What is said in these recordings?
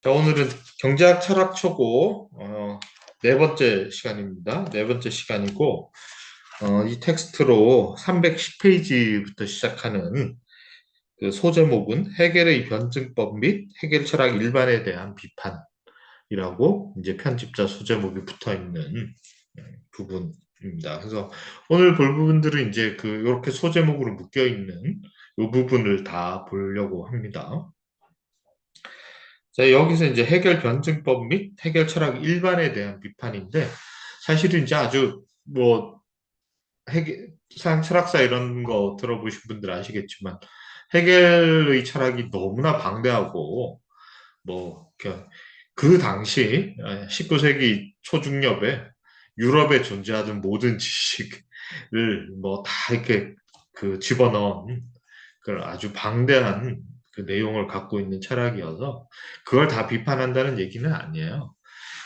자, 오늘은 경제학 철학 초고 네 번째 시간입니다. 네 번째 시간이고 이 텍스트로 310페이지부터 시작하는 그 소제목은 해겔의 변증법 및 해겔 철학 일반에 대한 비판이라고 이제 편집자 소제목이 붙어 있는 부분입니다. 그래서 오늘 볼 부분들은 이제 그 이렇게 소제목으로 묶여 있는 이 부분을 다 보려고 합니다. 자, 여기서 이제 해결 변증법 및 해결 철학 일반에 대한 비판인데, 사실은 이제 아주 뭐 철학사 이런 거 들어보신 분들 아시겠지만, 해겔의 철학이 너무나 방대하고 그 당시 19세기 초중엽에 유럽에 존재하던 모든 지식을 뭐 다 이렇게 그 집어넣은 그 아주 방대한 그 내용을 갖고 있는 철학이어서 그걸 다 비판한다는 얘기는 아니에요.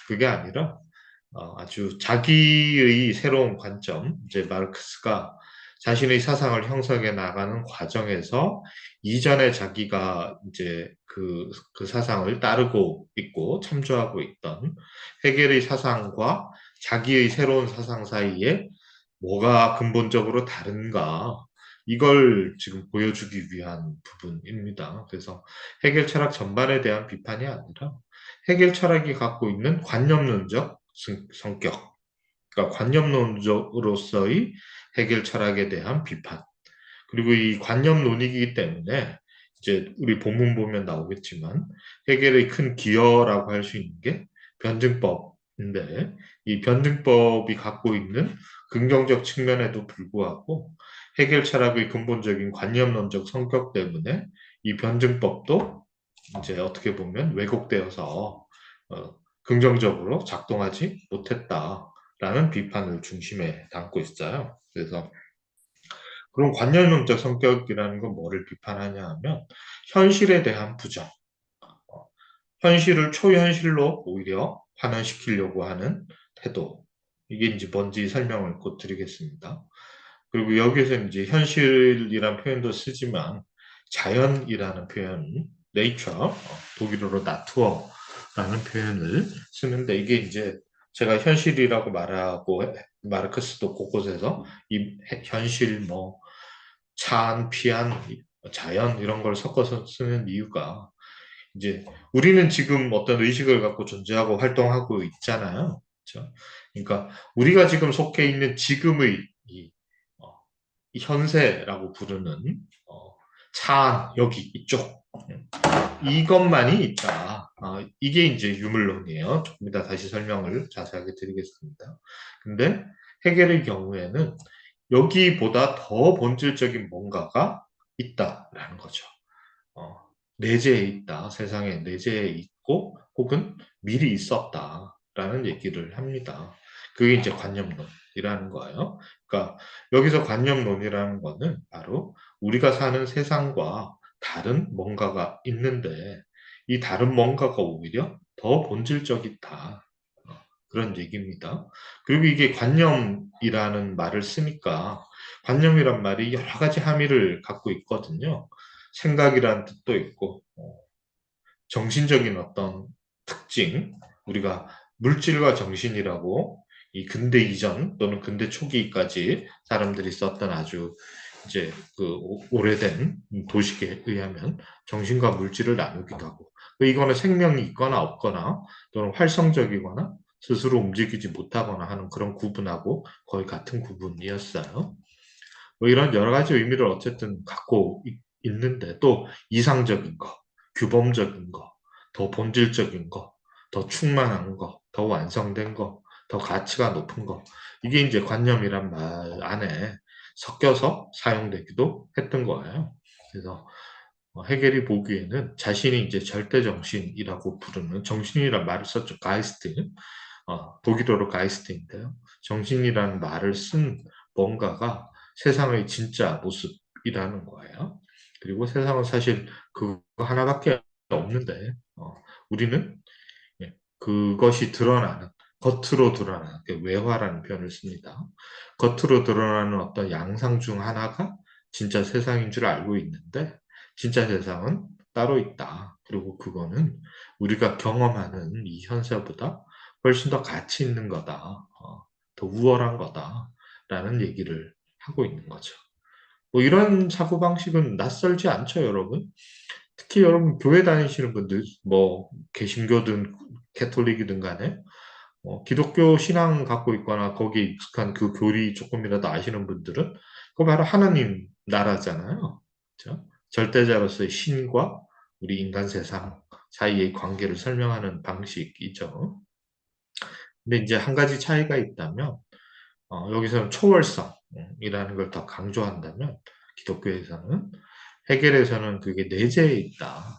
그게 아니라 아주 자기의 새로운 관점, 이제 마르크스가 자신의 사상을 형성해 나가는 과정에서 이전에 자기가 이제 그 사상을 따르고 있고 참조하고 있던 헤겔의 사상과 자기의 새로운 사상 사이에 뭐가 근본적으로 다른가, 이걸 지금 보여주기 위한 부분입니다. 그래서 헤겔 철학 전반에 대한 비판이 아니라 헤겔 철학이 갖고 있는 관념론적 성격, 그러니까 관념론으로서의 헤겔 철학에 대한 비판. 그리고 이 관념론이기 때문에 이제 우리 본문 보면 나오겠지만 헤겔의 큰 기여라고 할 수 있는 게 변증법인데, 이 변증법이 갖고 있는 긍정적 측면에도 불구하고 헤겔 철학의 근본적인 관념론적 성격 때문에 이 변증법도 이제 어떻게 보면 왜곡되어서 긍정적으로 작동하지 못했다라는 비판을 중심에 담고 있어요. 그래서 그럼 관념론적 성격이라는 건 뭐를 비판하냐 하면 현실에 대한 부정, 현실을 초현실로 오히려 환원시키려고 하는 태도. 이게 이제 뭔지 설명을 곧 드리겠습니다. 그리고 여기서 이제 현실이란 표현도 쓰지만 자연이라는 표현, nature, 독일어로 나투어라는 표현을 쓰는데, 이게 이제 제가 현실이라고 말하고 마르크스도 곳곳에서 이 현실 찬, 피안, 자연 이런 걸 섞어서 쓰는 이유가 이제 우리는 지금 어떤 의식을 갖고 존재하고 활동하고 있잖아요. 그렇죠? 그러니까 우리가 지금 속해 있는 지금의 어, 이 현세라고 부르는 찬 여기 이쪽 이것만이 있다. 이게 이제 유물론이에요. 조금 이따 다시 설명을 자세하게 드리겠습니다. 근데 해겔의 경우에는 여기보다 더 본질적인 뭔가가 있다라는 거죠. 어, 내재해 있다. 세상에 내재해 있고 혹은 미리 있었다라는 얘기를 합니다. 그게 이제 관념론이라는 거예요. 그러니까 여기서 관념론이라는 거는 바로 우리가 사는 세상과 다른 뭔가가 있는데 이 다른 뭔가가 오히려 더 본질적이다. 그런 얘기입니다. 그리고 이게 관념이라는 말을 쓰니까 관념이란 말이 여러 가지 함의를 갖고 있거든요. 생각이란 뜻도 있고, 정신적인 어떤 특징, 우리가 물질과 정신이라고 이 근대 이전 또는 근대 초기까지 사람들이 썼던 아주 이제 그 오래된 도식에 의하면 정신과 물질을 나누기도 하고, 이거는 생명이 있거나 없거나 또는 활성적이거나 스스로 움직이지 못하거나 하는 그런 구분하고 거의 같은 구분이었어요. 뭐 이런 여러 가지 의미를 어쨌든 갖고 있는데, 또 이상적인 거, 규범적인 거, 더 본질적인 거, 더 충만한 거, 더 완성된 거, 더 가치가 높은 거, 이게 이제 관념이란 말 안에 섞여서 사용되기도 했던 거예요. 그래서 헤겔이 보기에는 자신이 이제 절대 정신이라고 부르는, 정신이란 말을 썼죠. 가이스트, 독일어로 가이스트인데요. 정신이라는 말을 쓴 뭔가가 세상의 진짜 모습이라는 거예요. 그리고 세상은 사실 그거 하나밖에 없는데, 우리는 그것이 드러나는, 겉으로 드러나는, 외화라는 표현을 씁니다. 겉으로 드러나는 어떤 양상 중 하나가 진짜 세상인 줄 알고 있는데, 진짜 세상은 따로 있다. 그리고 그거는 우리가 경험하는 이 현세보다 훨씬 더 가치 있는 거다. 더 우월한 거다라는 얘기를 하고 있는 거죠. 뭐 이런 사고방식은 낯설지 않죠, 여러분? 특히 여러분 교회 다니시는 분들, 뭐 개신교든 캐톨릭이든 간에 기독교 신앙 갖고 있거나 거기에 익숙한 그 교리 조금이라도 아시는 분들은 그거 바로 하나님 나라잖아요. 그렇죠? 절대자로서의 신과 우리 인간 세상 사이의 관계를 설명하는 방식이죠. 근데 이제 한 가지 차이가 있다면 여기서는 초월성이라는 걸 더 강조한다면 기독교에서는 해결에서는 그게 내재해 있다.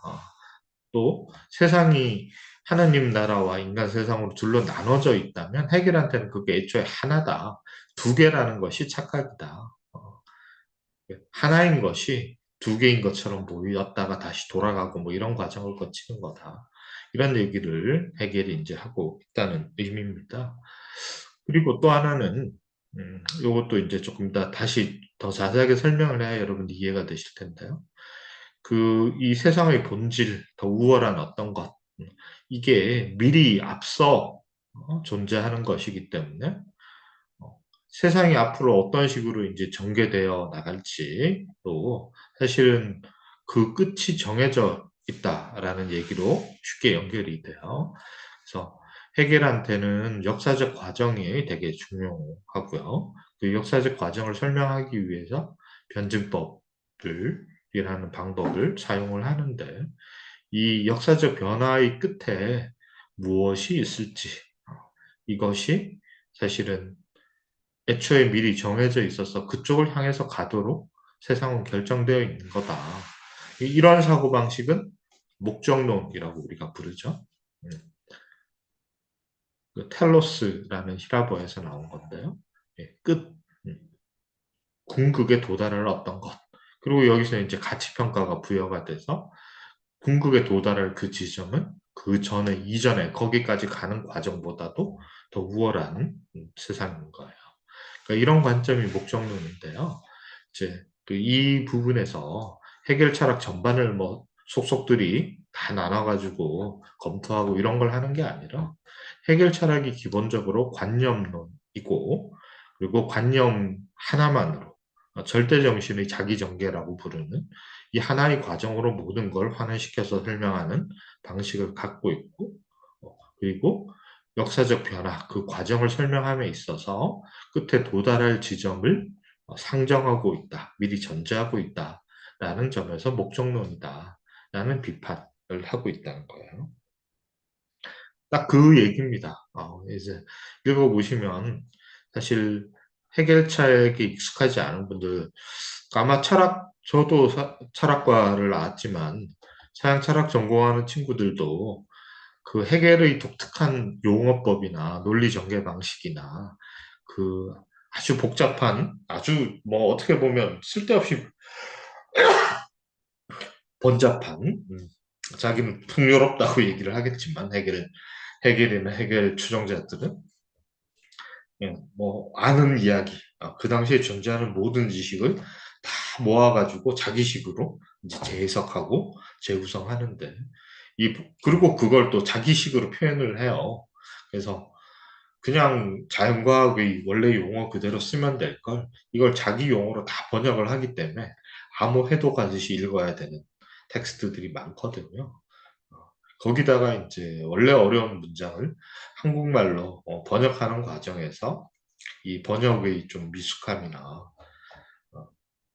또 세상이 하나님 나라와 인간 세상으로 둘로 나눠져 있다면 해결한테는 그게 애초에 하나다. 두 개라는 것이 착각이다. 하나인 것이 두 개인 것처럼 보였다가 다시 돌아가고 뭐 이런 과정을 거치는 거다. 이런 얘기를 해결이 이제 하고 있다는 의미입니다. 그리고 또 하나는 요것도 이제 조금 더 다시 더 자세하게 설명을 해야 여러분 이해가 되실 텐데요. 이 세상의 본질, 더 우월한 어떤 것, 이게 미리 앞서 존재하는 것이기 때문에 세상이 앞으로 어떤 식으로 이제 전개되어 나갈지 또 사실은 그 끝이 정해져 있다라는 얘기로 쉽게 연결이 돼요. 그래서 해결한테는 역사적 과정이 되게 중요하고요. 그 역사적 과정을 설명하기 위해서 변증법을 이라는 방법을 사용을 하는데 이 역사적 변화의 끝에 무엇이 있을지 이것이 사실은 애초에 미리 정해져 있어서 그쪽을 향해서 가도록 세상은 결정되어 있는 거다. 이런 사고방식은 목적론이라고 우리가 부르죠. 음, 그 텔로스라는 히라버에서 나온 건데요. 예, 끝, 음, 궁극에 도달할 어떤 것. 그리고 여기서 이제 가치평가가 부여가 돼서 궁극에 도달할 그 지점은 그 전에, 이전에, 거기까지 가는 과정보다도 더 우월한 세상인 거예요. 그러니까 이런 관점이 목적론인데요. 이제 이 부분에서 해결 철학 전반을 뭐 속속들이 다 나눠가지고 검토하고 이런 걸 하는 게 아니라 해결 철학이 기본적으로 관념론이고 그리고 관념 하나만으로 절대 정신의 자기 전개라고 부르는 이 하나의 과정으로 모든 걸 환원시켜서 설명하는 방식을 갖고 있고 그리고 역사적 변화, 그 과정을 설명함에 있어서 끝에 도달할 지점을 상정하고 있다, 미리 전제하고 있다라는 점에서 목적론이다라는 비판을 하고 있다는 거예요. 딱 그 얘기입니다. 이제 읽어보시면 사실 해결책에 익숙하지 않은 분들, 아마 저도 철학과를 나왔지만 서양 철학 전공하는 친구들도 그 해겔의 독특한 용어법이나 논리 전개 방식이나 그 아주 복잡한 아주 뭐 어떻게 보면 쓸데없이 번잡한 자기는 풍요롭다고 얘기를 하겠지만 해겔이나 해겔 추종자들은 뭐 아는 이야기 그 당시에 존재하는 모든 지식을 다 모아가지고 자기식으로 이제 재해석하고 재구성하는데 그리고 그걸 또 자기식으로 표현을 해요. 그래서 그냥 자연과학의 원래 용어 그대로 쓰면 될 걸 이걸 자기 용어로 다 번역을 하기 때문에 아무 해도 가듯이 읽어야 되는 텍스트들이 많거든요. 어, 거기다가 이제 원래 어려운 문장을 한국말로 번역하는 과정에서 이 번역의 좀 미숙함이나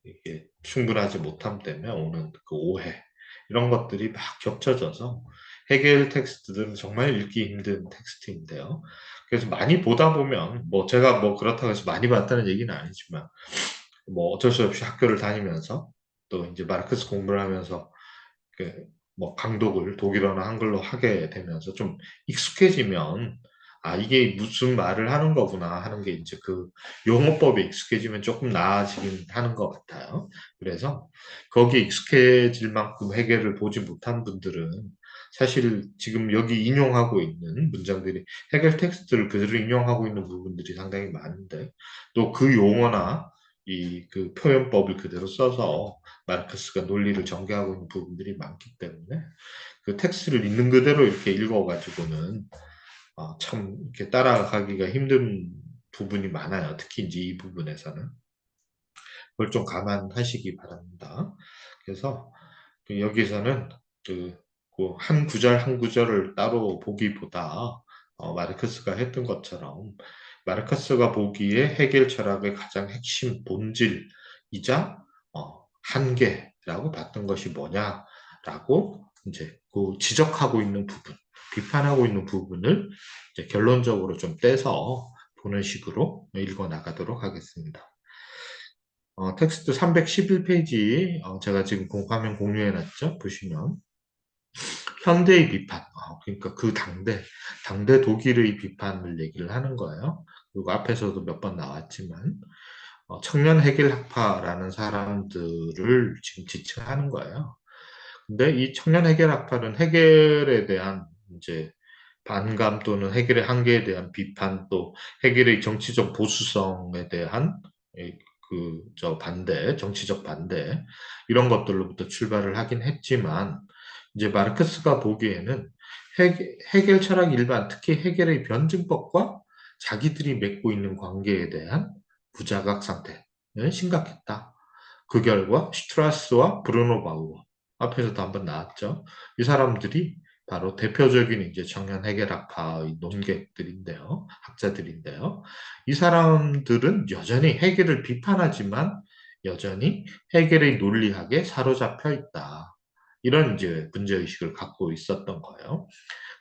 이게 충분하지 못함 때문에 오는 그 오해 이런 것들이 막 겹쳐져서 해겔 텍스트들은 정말 읽기 힘든 텍스트인데요. 그래서 많이 보다 보면 뭐 제가 뭐 그렇다고 해서 많이 봤다는 얘기는 아니지만 뭐 어쩔 수 없이 학교를 다니면서 또 이제 마르크스 공부를 하면서 뭐 강독을 독일어나 한글로 하게 되면서 좀 익숙해지면 이게 무슨 말을 하는 거구나 하는 게 이제 그 용어법에 익숙해지면 조금 나아지긴 하는 것 같아요. 그래서 거기에 익숙해질 만큼 해결을 보지 못한 분들은 사실 지금 여기 인용하고 있는 문장들이 해결 텍스트를 그대로 인용하고 있는 부분들이 상당히 많은데 또 그 용어나 이 그 표현법을 그대로 써서 마르크스가 논리를 전개하고 있는 부분들이 많기 때문에 그 텍스트를 있는 그대로 이렇게 읽어가지고는 참 이렇게 따라가기가 힘든 부분이 많아요. 특히 이제 이 부분에서는. 그걸 좀 감안하시기 바랍니다. 그래서 여기서는 그한 구절 한 구절을 따로 보기보다 마르크스가 했던 것처럼 마르크스가 보기에 해겔 철학의 가장 핵심 본질이자 한계라고 봤던 것이 뭐냐라고 이제 그 지적하고 있는 부분, 비판하고 있는 부분을 이제 결론적으로 좀 떼서 보는 식으로 읽어 나가도록 하겠습니다. 텍스트 311페이지, 제가 지금 화면 공유해놨죠? 보시면. 현대의 비판, 그러니까 그 당대 독일의 비판을 얘기를 하는 거예요. 그리고 앞에서도 몇 번 나왔지만, 청년 해겔 학파라는 사람들을 지금 지칭하는 거예요. 근데 이 청년 해겔 학파는 해겔에 대한 이제 반감 또는 해결의 한계에 대한 비판 또 해결의 정치적 보수성에 대한 반대, 정치적 반대 이런 것들로부터 출발을 하긴 했지만 이제 마르크스가 보기에는 해결 철학 일반 특히 해결의 변증법과 자기들이 맺고 있는 관계에 대한 부자각 상태는 심각했다. 그 결과 슈트라스와 브루노 바우어 앞에서도 한번 나왔죠. 이 사람들이 바로 대표적인 이제 청년 해결학파의 논객들인데요. 학자들인데요. 이 사람들은 여전히 해결을 비판하지만 여전히 해결의 논리학에 사로잡혀 있다. 이런 이제 문제의식을 갖고 있었던 거예요.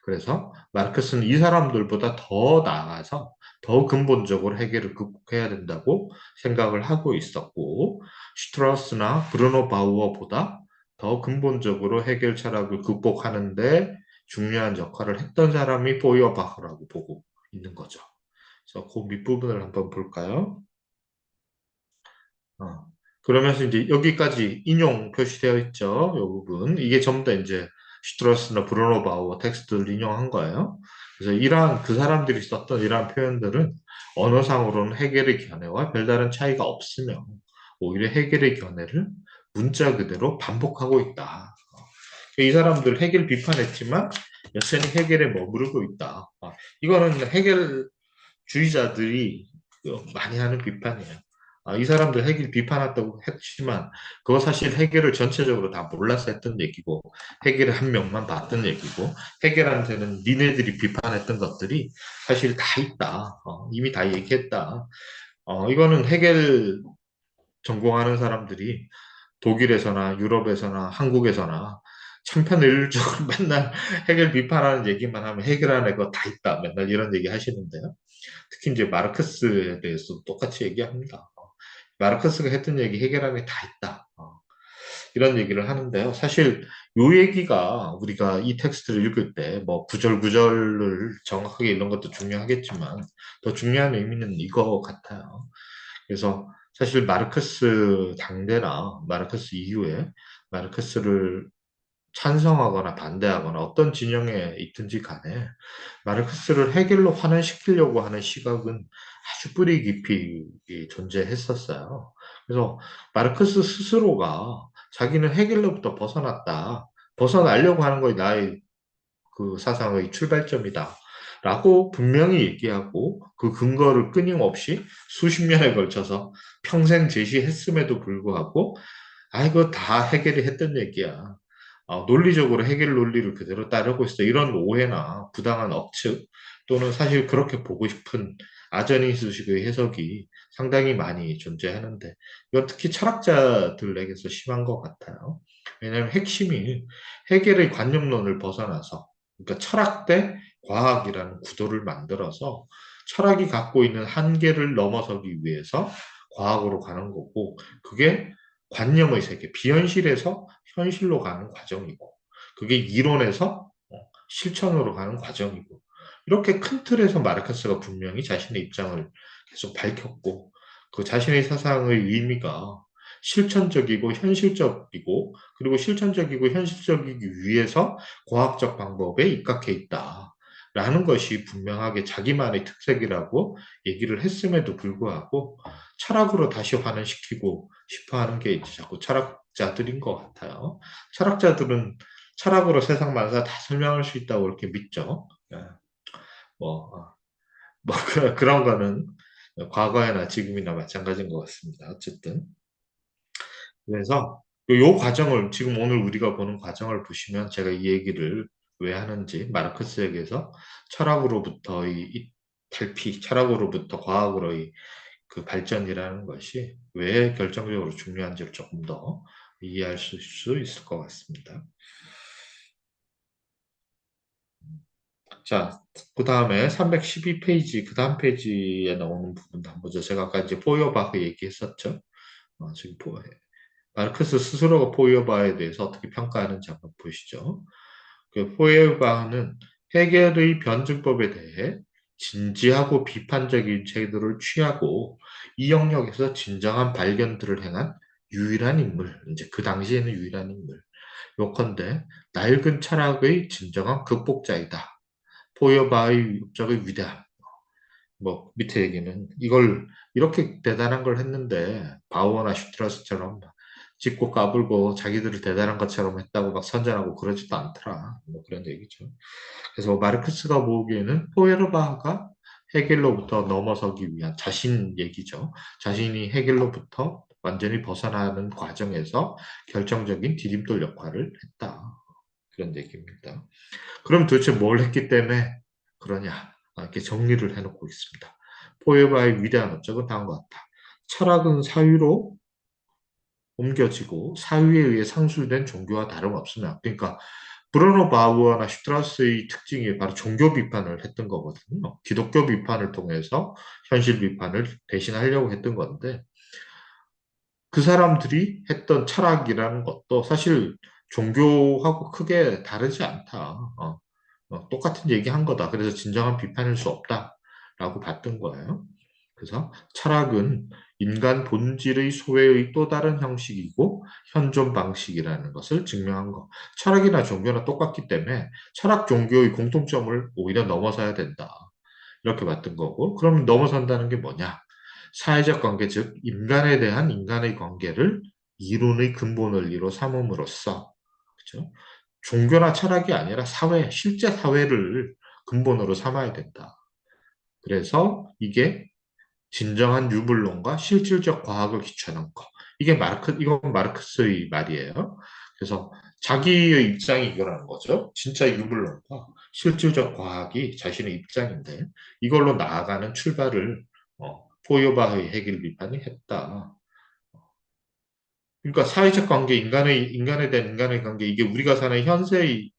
그래서 마르크스는 이 사람들보다 더 나아가서 더 근본적으로 해결을 극복해야 된다고 생각을 하고 있었고 슈트라우스나 브루노 바우어보다 더 근본적으로 해결 철학을 극복하는데 중요한 역할을 했던 사람이 포이어바흐라고 보고 있는 거죠. 그래서 그 밑부분을 한번 볼까요? 어. 그러면서 이제 여기까지 인용 표시되어 있죠. 이 부분. 이게 전부 다 이제 슈트러스나 브루노 바우어 텍스트를 인용한 거예요. 그래서 이러한 그 사람들이 썼던 이러한 표현들은 언어상으로는 해겔의 견해와 별다른 차이가 없으며 오히려 해겔의 견해를 문자 그대로 반복하고 있다. 이 사람들 해겔 비판했지만 여전히 해겔에 머무르고 있다. 이거는 해겔주의자들이 많이 하는 비판이에요. 이 사람들 해결 비판했다고 했지만 그거 사실 해결을 전체적으로 다 몰라서 했던 얘기고 해결을 한 명만 봤던 얘기고 해결한테는 니네들이 비판했던 것들이 사실 다 있다. 이미 다 얘기했다. 이거는 해결 전공하는 사람들이 독일에서나 유럽에서나 한국에서나 천편일률적으로 맨날 해결 비판하는 얘기만 하면 해결하는 거 다 있다. 맨날 이런 얘기 하시는데요. 특히 이제 마르크스에 대해서 똑같이 얘기합니다. 마르크스가 했던 얘기 해결하는 게 다 있다. 이런 얘기를 하는데요. 사실 요 얘기가 우리가 이 텍스트를 읽을 때 뭐 구절 구절을 정확하게 읽는 것도 중요하겠지만 더 중요한 의미는 이거 같아요. 그래서 사실 마르크스 당대나 마르크스 이후에 마르크스를 찬성하거나 반대하거나 어떤 진영에 있든지 간에 마르크스를 해결로 환원시키려고 하는 시각은 아주 뿌리 깊이 존재했었어요. 그래서 마르크스 스스로가 자기는 해결로부터 벗어났다. 벗어나려고 하는 것이 나의 그 사상의 출발점이다. 라고 분명히 얘기하고 그 근거를 끊임없이 수십 년에 걸쳐서 평생 제시했음에도 불구하고 이거 다 해결이 했던 얘기야. 논리적으로 해결 논리를 그대로 따르고 있어. 이런 오해나 부당한 억측 또는 사실 그렇게 보고 싶은 아전인수식의 해석이 상당히 많이 존재하는데 이건 특히 철학자들에게서 심한 것 같아요. 왜냐하면 핵심이 해결의 관념론을 벗어나서 그러니까 철학 대 과학이라는 구도를 만들어서 철학이 갖고 있는 한계를 넘어서기 위해서 과학으로 가는 거고 그게 관념의 세계, 비현실에서 현실로 가는 과정이고 그게 이론에서 실천으로 가는 과정이고 이렇게 큰 틀에서 마르크스가 분명히 자신의 입장을 계속 밝혔고 그 자신의 사상의 의미가 실천적이고 현실적이고 그리고 실천적이고 현실적이기 위해서 과학적 방법에 입각해 있다. 라는 것이 분명하게 자기만의 특색이라고 얘기를 했음에도 불구하고 철학으로 다시 환원시키고 싶어 하는 게 이제 자꾸 철학자들인 것 같아요. 철학자들은 철학으로 세상 만사 다 설명할 수 있다고 이렇게 믿죠. 예. 뭐, 뭐 그런 거는 과거에나 지금이나 마찬가지인 것 같습니다. 어쨌든. 그래서 요 과정을 지금 오늘 우리가 보는 과정을 보시면 제가 이 얘기를 왜 하는지 마르크스에게서 철학으로부터의 이 탈피, 철학으로부터 과학으로의 그 발전이라는 것이 왜 결정적으로 중요한지를 조금 더 이해할 수 있을 것 같습니다. 자, 그 다음에 312페이지, 그 다음 페이지에 나오는 부분도 한번 보죠. 제가 아까 이제 포여바흐 얘기했었죠. 지금 마르크스 스스로가 포이어바에 대해서 어떻게 평가하는지 한번 보시죠. 그 포이어바는 해겔의 변증법에 대해 진지하고 비판적인 태도를 취하고 이 영역에서 진정한 발견들을 행한 유일한 인물, 이제 그 당시에는 유일한 인물. 요컨대 낡은 철학의 진정한 극복자이다. 포이어바의 업적의 위대함. 뭐 밑에 얘기는 이걸 이렇게 대단한 걸 했는데 바우어나 슈트라스처럼 찍고 까불고 자기들을 대단한 것처럼 했다고 막 선전하고 그러지도 않더라. 뭐 그런 얘기죠. 그래서 마르크스가 보기에는 포에르바흐가 헤겔로부터 넘어서기 위한 자신 얘기죠. 자신이 헤겔로부터 완전히 벗어나는 과정에서 결정적인 디딤돌 역할을 했다. 그런 얘기입니다. 그럼 도대체 뭘 했기 때문에 그러냐? 이렇게 정리를 해놓고 있습니다. 포에바의 위대한 업적은 다음과 같다. 철학은 사유로 옮겨지고 사유에 의해 상술된 종교와 다름없으며, 그러니까 브루노 바우어나 슈트라우스의 특징이 바로 종교 비판을 했던 거거든요. 기독교 비판을 통해서 현실 비판을 대신하려고 했던 건데, 그 사람들이 했던 철학이라는 것도 사실 종교하고 크게 다르지 않다. 똑같은 얘기 한 거다. 그래서 진정한 비판일 수 없다라고 봤던 거예요. 그래서 철학은 인간 본질의 소외의 또 다른 형식이고 현존 방식이라는 것을 증명한 거. 철학이나 종교나 똑같기 때문에 철학 종교의 공통점을 오히려 넘어서야 된다. 이렇게 봤던 거고, 그럼 넘어선다는 게 뭐냐? 사회적 관계, 즉 인간에 대한 인간의 관계를 이론의 근본 원리로 삼음으로써, 그죠? 종교나 철학이 아니라 사회, 실제 사회를 근본으로 삼아야 된다. 그래서 이게 진정한 유불론과 실질적 과학을 기초하는 거. 이건 마르크스의 말이에요. 그래서 자기의 입장이 이거라는 거죠. 진짜 유불론과 실질적 과학이 자신의 입장인데 이걸로 나아가는 출발을 포요바의 해겔 비판이 했다. 그러니까 사회적 관계, 인간에 대한 인간의 관계, 이게 우리가 사는 현세를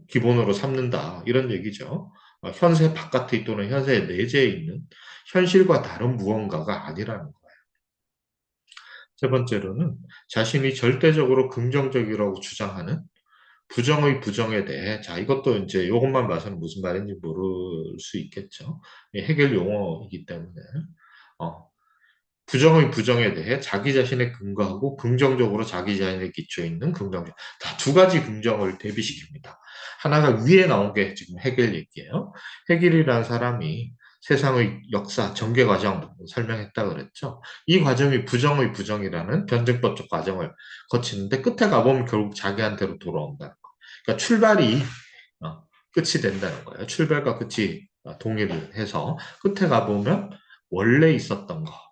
기본으로 삼는다. 이런 얘기죠. 현세 바깥에 또는 현세 내재에 있는 현실과 다른 무언가가 아니라는 거예요. 세 번째로는 자신이 절대적으로 긍정적이라고 주장하는 부정의 부정에 대해, 자, 이것도 이제 이것만 봐서는 무슨 말인지 모를 수 있겠죠. 해결 용어이기 때문에. 어, 부정의 부정에 대해 자기 자신의 근거하고 긍정적으로 자기 자신의 기초에 있는 긍정적. 다 두 가지 긍정을 대비시킵니다. 하나가 위에 나온 게 지금 해겔 얘기예요. 해겔이라는 사람이 세상의 역사, 전개 과정 설명했다 그랬죠. 이 과정이 부정의 부정이라는 변증법적 과정을 거치는데 끝에 가보면 결국 자기한테로 돌아온다는 거. 그러니까 출발이 끝이 된다는 거예요. 출발과 끝이 동일을 해서 끝에 가보면 원래 있었던 거.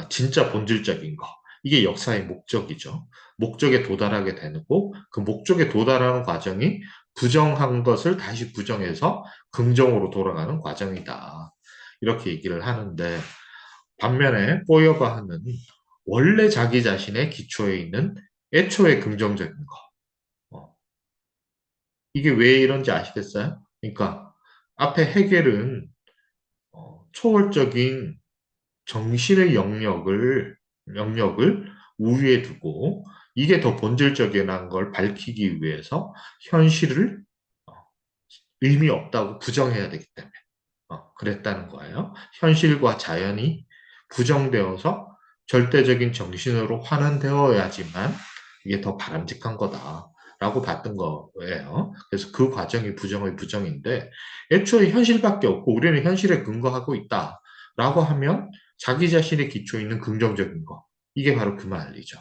진짜 본질적인 거. 이게 역사의 목적이죠. 목적에 도달하게 되고 그 목적에 도달하는 과정이 부정한 것을 다시 부정해서 긍정으로 돌아가는 과정이다. 이렇게 얘기를 하는데 반면에 포여바하는 원래 자기 자신의 기초에 있는 애초에 긍정적인 거. 이게 왜 이런지 아시겠어요? 그러니까 앞에 해겔은 초월적인 정신의 영역을 우위에 두고 이게 더 본질적이라는 걸 밝히기 위해서 현실을 어, 의미 없다고 부정해야 되기 때문에 그랬다는 거예요. 현실과 자연이 부정되어서 절대적인 정신으로 환원되어야지만 이게 더 바람직한 거다. 있다라고 봤던 거예요. 그래서 그 과정이 부정의 부정인데 애초에 현실밖에 없고 우리는 현실에 근거하고 있다라고 하면 자기 자신의 기초 있는 긍정적인 거 이게 바로 그 말이죠.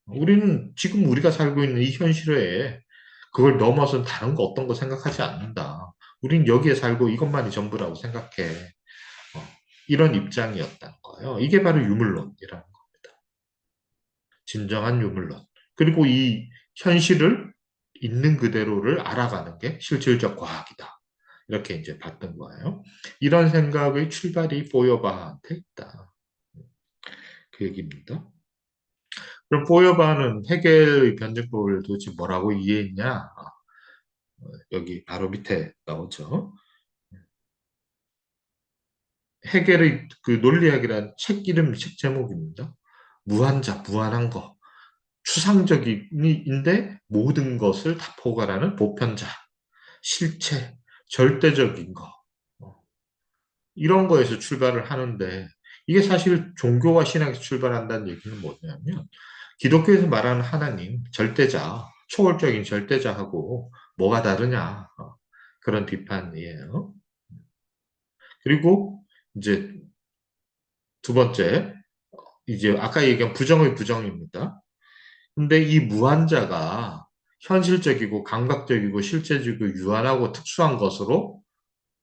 우리는 지금 우리가 살고 있는 이 현실에 그걸 넘어선 다른 거 어떤 거 생각하지 않는다. 우린 여기에 살고 이것만이 전부라고 생각해. 어, 이런 입장이었다는 거예요. 이게 바로 유물론이라는 겁니다. 진정한 유물론. 그리고 이 현실을 있는 그대로를 알아가는 게 실질적 과학이다. 이렇게 이제 봤던 거예요. 이런 생각의 출발이 포여바한테 있다. 그 얘기입니다. 그럼 포여바는 해겔의 변증법을 도대체 뭐라고 이해했냐? 여기 바로 밑에 나오죠. 해겔의 그 논리학이라는 책 이름, 책 제목입니다. 무한자, 무한한 거. 추상적인인데 모든 것을 다 포괄하는 보편자, 실체, 절대적인 거. 어, 이런 거에서 출발을 하는데 이게 사실 종교와 신학에서 출발한다는 얘기는 뭐냐면 기독교에서 말하는 하나님, 절대자, 초월적인 절대자하고 뭐가 다르냐. 그런 비판이에요. 그리고 이제 두 번째, 이제 아까 얘기한 부정의 부정입니다. 근데 이 무한자가 현실적이고 감각적이고 실제적이고 유한하고 특수한 것으로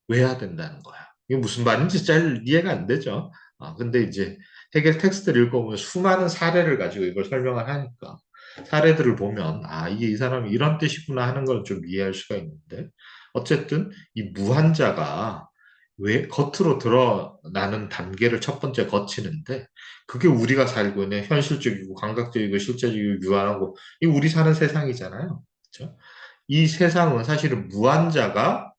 왜야 된다는 거야. 이게 무슨 말인지 잘 이해가 안 되죠. 근데 이제 해겔 텍스트를 읽어보면 수많은 사례를 가지고 이걸 설명을 하니까 사례들을 보면 이게 이 사람이 이런 뜻이구나 하는 걸 좀 이해할 수가 있는데 어쨌든 이 무한자가 왜 겉으로 드러나는 단계를 첫 번째 거치는데 그게 우리가 살고 있는 현실적이고 감각적이고 실제적이고 유한하고 이 우리 사는 세상이잖아요. 그렇죠? 이 세상은 사실은 무한자가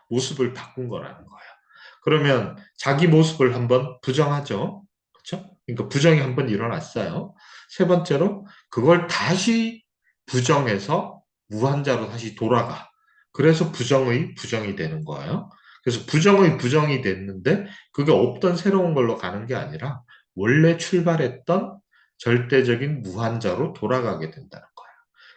모습을 바꾼 거라는 거예요. 그러면 자기 모습을 한번 부정하죠. 그렇죠? 그러니까 부정이 한번 일어났어요. 세 번째로 그걸 다시 부정해서 무한자로 다시 돌아가. 그래서 부정의 부정이 되는 거예요. 그래서 부정의 부정이 됐는데 그게 없던 새로운 걸로 가는 게 아니라 원래 출발했던 절대적인 무한자로 돌아가게 된다는 거예요.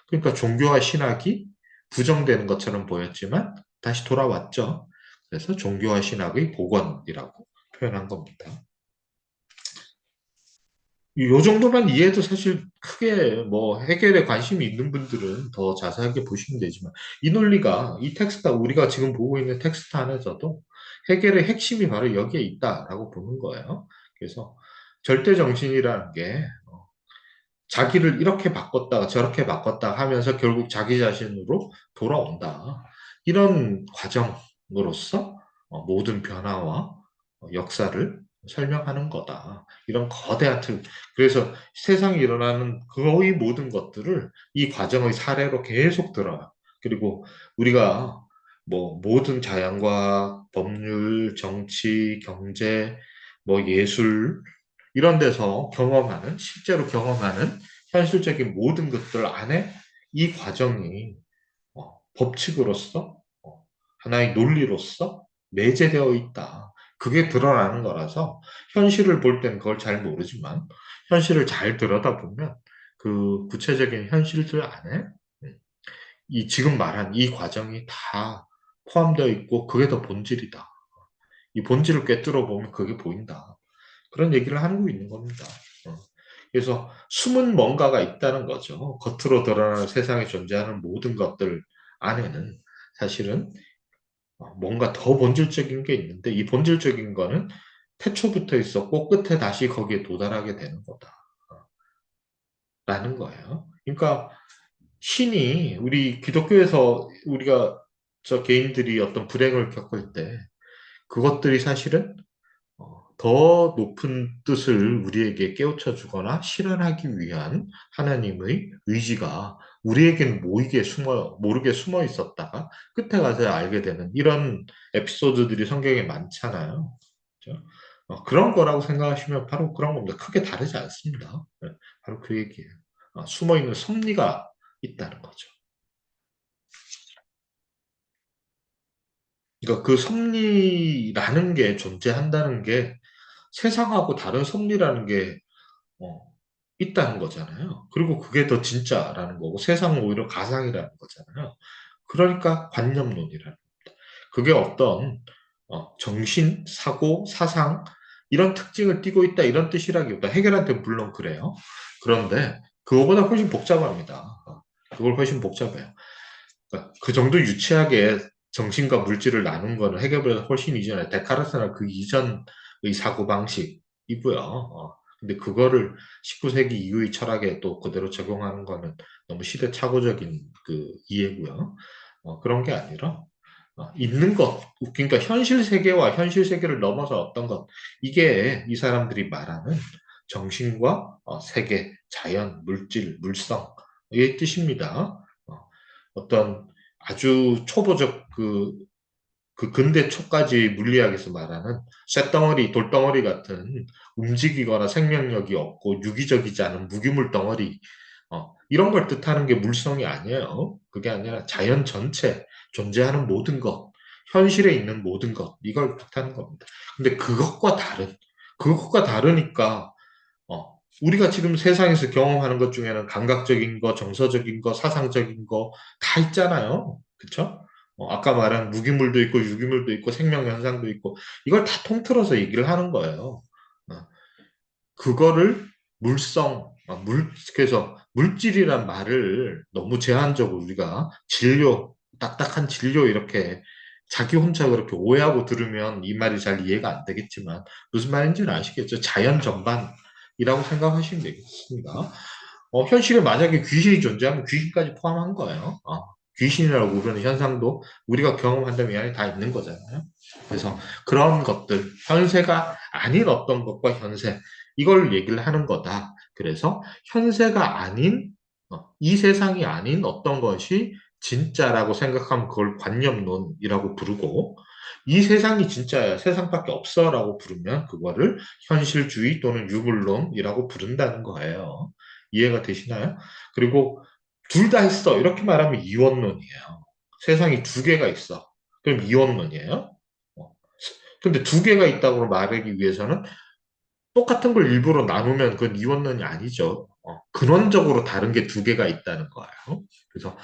그러니까 종교와 신학이 부정되는 것처럼 보였지만 다시 돌아왔죠. 그래서 종교와 신학의 복원이라고 표현한 겁니다. 요 정도만 이해해도 사실 크게 뭐 해결에 관심이 있는 분들은 더 자세하게 보시면 되지만 이 논리가 이 텍스트 우리가 지금 보고 있는 텍스트 안에서도 해결의 핵심이 바로 여기에 있다라고 보는 거예요. 그래서 절대 정신이라는 게 자기를 이렇게 바꿨다가 저렇게 바꿨다 하면서 결국 자기 자신으로 돌아온다. 이런 과정으로서 모든 변화와 역사를 설명하는 거다. 이런 거대한 틀. 그래서 세상에 일어나는 거의 모든 것들을 이 과정의 사례로 계속 들어요. 그리고 우리가 뭐 모든 자연과학, 법률, 정치, 경제, 뭐 예술 이런 데서 경험하는 실제로 경험하는 현실적인 모든 것들 안에 이 과정이 법칙으로서 하나의 논리로서 내재되어 있다. 그게 드러나는 거라서 현실을 볼 때는 그걸 잘 모르지만 현실을 잘 들여다보면 그 구체적인 현실들 안에 이 지금 말한 이 과정이 다 포함되어 있고 그게 더 본질이다. 이 본질을 꿰뚫어 보면 그게 보인다. 그런 얘기를 하고 있는 겁니다. 어. 그래서 숨은 뭔가가 있다는 거죠. 겉으로 드러나는 세상에 존재하는 모든 것들 안에는 사실은 뭔가 더 본질적인 게 있는데 이 본질적인 거는 태초부터 있었고 끝에 다시 거기에 도달하게 되는 거다. 라는 거예요. 그러니까 신이 우리 기독교에서 우리가 저 개인들이 어떤 불행을 겪을 때 그것들이 사실은 더 높은 뜻을 우리에게 깨우쳐 주거나 실현하기 위한 하나님의 의지가 우리에게는 모르게 숨어 있었다가 끝에 가서 알게 되는 이런 에피소드들이 성경에 많잖아요. 그죠? 그런 거라고 생각하시면 바로 그런 겁니다. 크게 다르지 않습니다. 네, 바로 그 얘기예요. 숨어 있는 섭리가 있다는 거죠. 그러니까 그 섭리라는 게 존재한다는 게 세상하고 다른 섭리라는 게 어, 있다는 거잖아요. 그리고 그게 더 진짜라는 거고 세상은 오히려 가상이라는 거잖아요. 그러니까 관념론이라는 그게 어떤 정신, 사고, 사상 이런 특징을 띠고 있다 이런 뜻이라기보다 해결한테 물론 그래요. 그런데 그거보다 훨씬 복잡합니다. 그걸 훨씬 복잡해요. 그러니까 그 정도 유치하게 정신과 물질을 나눈 거는 해결보다 훨씬 이전에 데카르트나 그 이전의 사고방식이고요. 근데 그거를 19세기 이후의 철학에 또 그대로 적용하는 거는 너무 시대착오적인 그 이해고요. 그런 게 아니라 있는 것, 그러니까 현실 세계와 현실 세계를 넘어서 어떤 것, 이게 이 사람들이 말하는 정신과 세계, 자연, 물질, 물성의 뜻입니다. 어떤 아주 초보적 그 근대 초까지 물리학에서 말하는 쇳덩어리, 돌덩어리 같은 움직이거나 생명력이 없고 유기적이지 않은 무기물 덩어리, 이런 걸 뜻하는 게 물성이 아니에요. 그게 아니라 자연 전체, 존재하는 모든 것, 현실에 있는 모든 것, 이걸 뜻하는 겁니다. 근데 그것과 다르니까, 우리가 지금 세상에서 경험하는 것 중에는 감각적인 거, 정서적인 거, 사상적인 거 다 있잖아요. 그쵸? 아까 말한 무기물도 있고, 유기물도 있고, 생명 현상도 있고, 이걸 다 통틀어서 얘기를 하는 거예요. 어, 그거를 그래서 물질이란 말을 너무 제한적으로 우리가 진료, 딱딱한 진료 이렇게 자기 혼자 그렇게 오해하고 들으면 이 말이 잘 이해가 안 되겠지만 무슨 말인지는 아시겠죠? 자연 전반이라고 생각하시면 되겠습니다. 현실에 만약에 귀신이 존재하면 귀신까지 포함한 거예요. 귀신이라고 부르는 현상도 우리가 경험한다면 이 안에 다 있는 거잖아요. 그래서 그런 것들, 현세가 아닌 어떤 것과 현세, 이걸 얘기를 하는 거다. 그래서 현세가 아닌, 이 세상이 아닌 어떤 것이 진짜라고 생각하면 그걸 관념론이라고 부르고, 이 세상이 진짜야, 세상밖에 없어라고 부르면 그거를 현실주의 또는 유물론이라고 부른다는 거예요. 이해가 되시나요? 그리고 둘 다 있어. 이렇게 말하면 이원론이에요. 세상이 두 개가 있어. 그럼 이원론이에요. 어. 근데 두 개가 있다고 말하기 위해서는 똑같은 걸 일부러 나누면 그건 이원론이 아니죠. 근원적으로 다른 게 두 개가 있다는 거예요. 그래서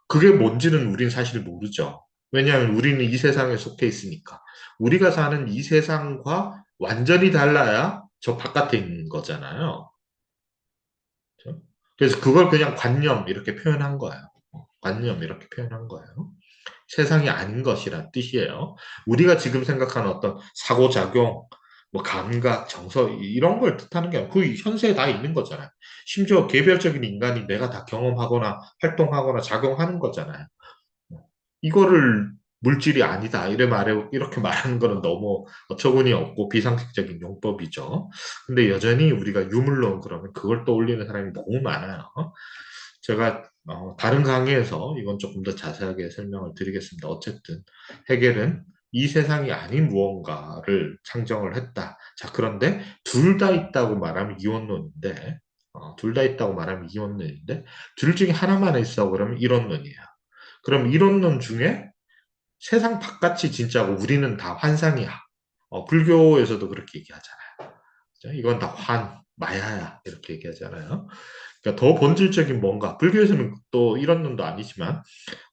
그게 뭔지는 우린 사실 모르죠. 왜냐하면 우리는 이 세상에 속해 있으니까. 우리가 사는 이 세상과 완전히 달라야 저 바깥에 있는 거잖아요. 그렇죠? 그래서 그걸 그냥 관념 이렇게 표현한 거예요. 관념 이렇게 표현한 거예요. 세상이 아닌 것이란 뜻이에요. 우리가 지금 생각하는 어떤 사고작용, 뭐 감각, 정서 이런 걸 뜻하는 게 아니고 그 현세에 다 있는 거잖아요. 심지어 개별적인 인간이 내가 다 경험하거나 활동하거나 작용하는 거잖아요. 이거를 물질이 아니다 이렇게 말하는 거는 너무 어처구니 없고 비상식적인 용법이죠. 근데 여전히 우리가 유물론 그러면 그걸 떠올리는 사람이 너무 많아요. 제가 다른 강의에서 이건 조금 더 자세하게 설명을 드리겠습니다. 어쨌든 해겔은 이 세상이 아닌 무언가를 상정을 했다. 자, 그런데 둘 다 있다고 말하면 이원론인데, 둘 다 있다고 말하면 이원론인데, 둘 중에 하나만 있어 그러면 이론론이에요. 그럼 이론론 중에 세상 바깥이 진짜고 우리는 다 환상이야. 불교에서도 그렇게 얘기하잖아요. 그죠? 이건 다 마야야. 이렇게 얘기하잖아요. 그러니까 더 본질적인 뭔가, 불교에서는 또 이런 놈도 아니지만,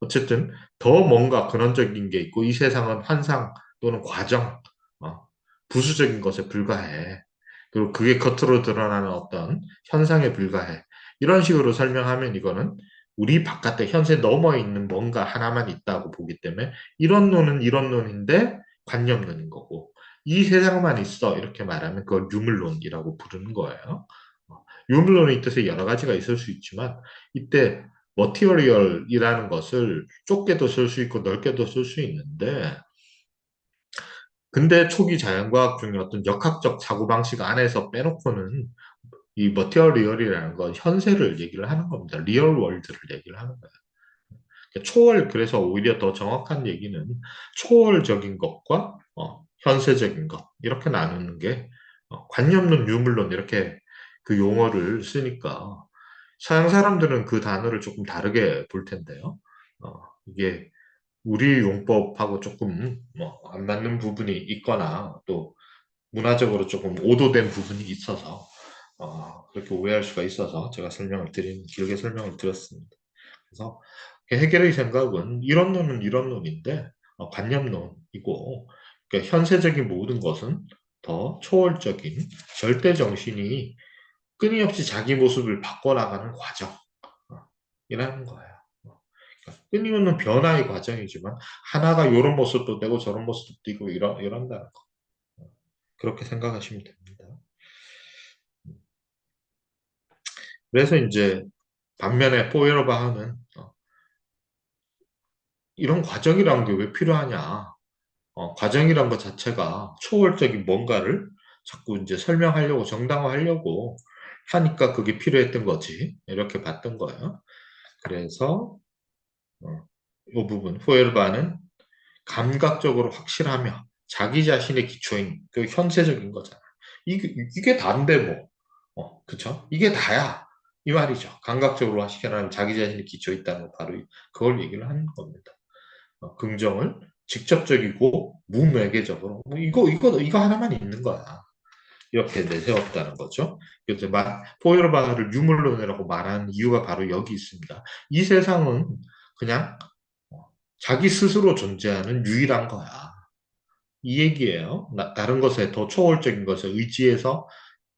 어쨌든 더 뭔가 근원적인 게 있고, 이 세상은 환상 또는 과정, 어, 부수적인 것에 불과해. 그리고 그게 겉으로 드러나는 어떤 현상에 불과해. 이런 식으로 설명하면 이거는 우리 바깥에 현세 넘어 있는 뭔가 하나만 있다고 보기 때문에, 이런 논은 이런 논인데 관념론인 거고, 이 세상만 있어. 이렇게 말하면 그걸 유물론이라고 부르는 거예요. 유물론의 뜻에 여러 가지가 있을 수 있지만 이때 머티리얼이라는 것을 좁게도 쓸 수 있고 넓게도 쓸 수 있는데 근대 초기 자연과학 중에 어떤 역학적 사고방식 안에서 빼놓고는 이 머티리얼이라는 건 현세를 얘기를 하는 겁니다. 리얼 월드를 얘기를 하는 거예요. 그래서 오히려 더 정확한 얘기는 초월적인 것과 현세적인 것 이렇게 나누는 게 관념론, 유물론 이렇게 그 용어를 쓰니까 서양 사람들은 그 단어를 조금 다르게 볼 텐데요. 이게 우리 용법하고 조금 뭐 안 맞는 부분이 있거나 또 문화적으로 조금 오도된 부분이 있어서 그렇게 오해할 수가 있어서 제가 길게 설명을 드렸습니다. 그래서 해결의 생각은 이런 이런 논인데 관념론이고 그러니까 현세적인 모든 것은 더 초월적인 절대 정신이 끊임없이 자기 모습을 바꿔나가는 과정이라는 거예요. 그러니까 끊임없는 변화의 과정이지만 하나가 이런 모습도 되고 저런 모습도 띄고 이런다는 거. 그렇게 생각하시면 됩니다. 그래서 이제 반면에 포에르바하는 이런 과정이라는 게 왜 필요하냐? 과정이란 것 자체가 초월적인 뭔가를 자꾸 이제 설명하려고 정당화하려고 하니까 그게 필요했던 거지. 이렇게 봤던 거예요. 그래서 이 부분 포에르바는 감각적으로 확실하며 자기 자신의 기초인 그 현세적인 거잖아. 이게 다인데 뭐, 그쵸? 이게 다야. 이 말이죠. 감각적으로 확실하면 자기 자신의 기초 있다는 거 바로 그걸 얘기를 하는 겁니다. 긍정을 직접적이고 무매개적으로 뭐 이거 하나만 있는 거야. 이렇게 내세웠다는 거죠. 그래서 포일바를 유물론이라고 말하는 이유가 바로 여기 있습니다. 이 세상은 그냥 자기 스스로 존재하는 유일한 거야. 이 얘기예요. 다른 것에 더 초월적인 것에 의지해서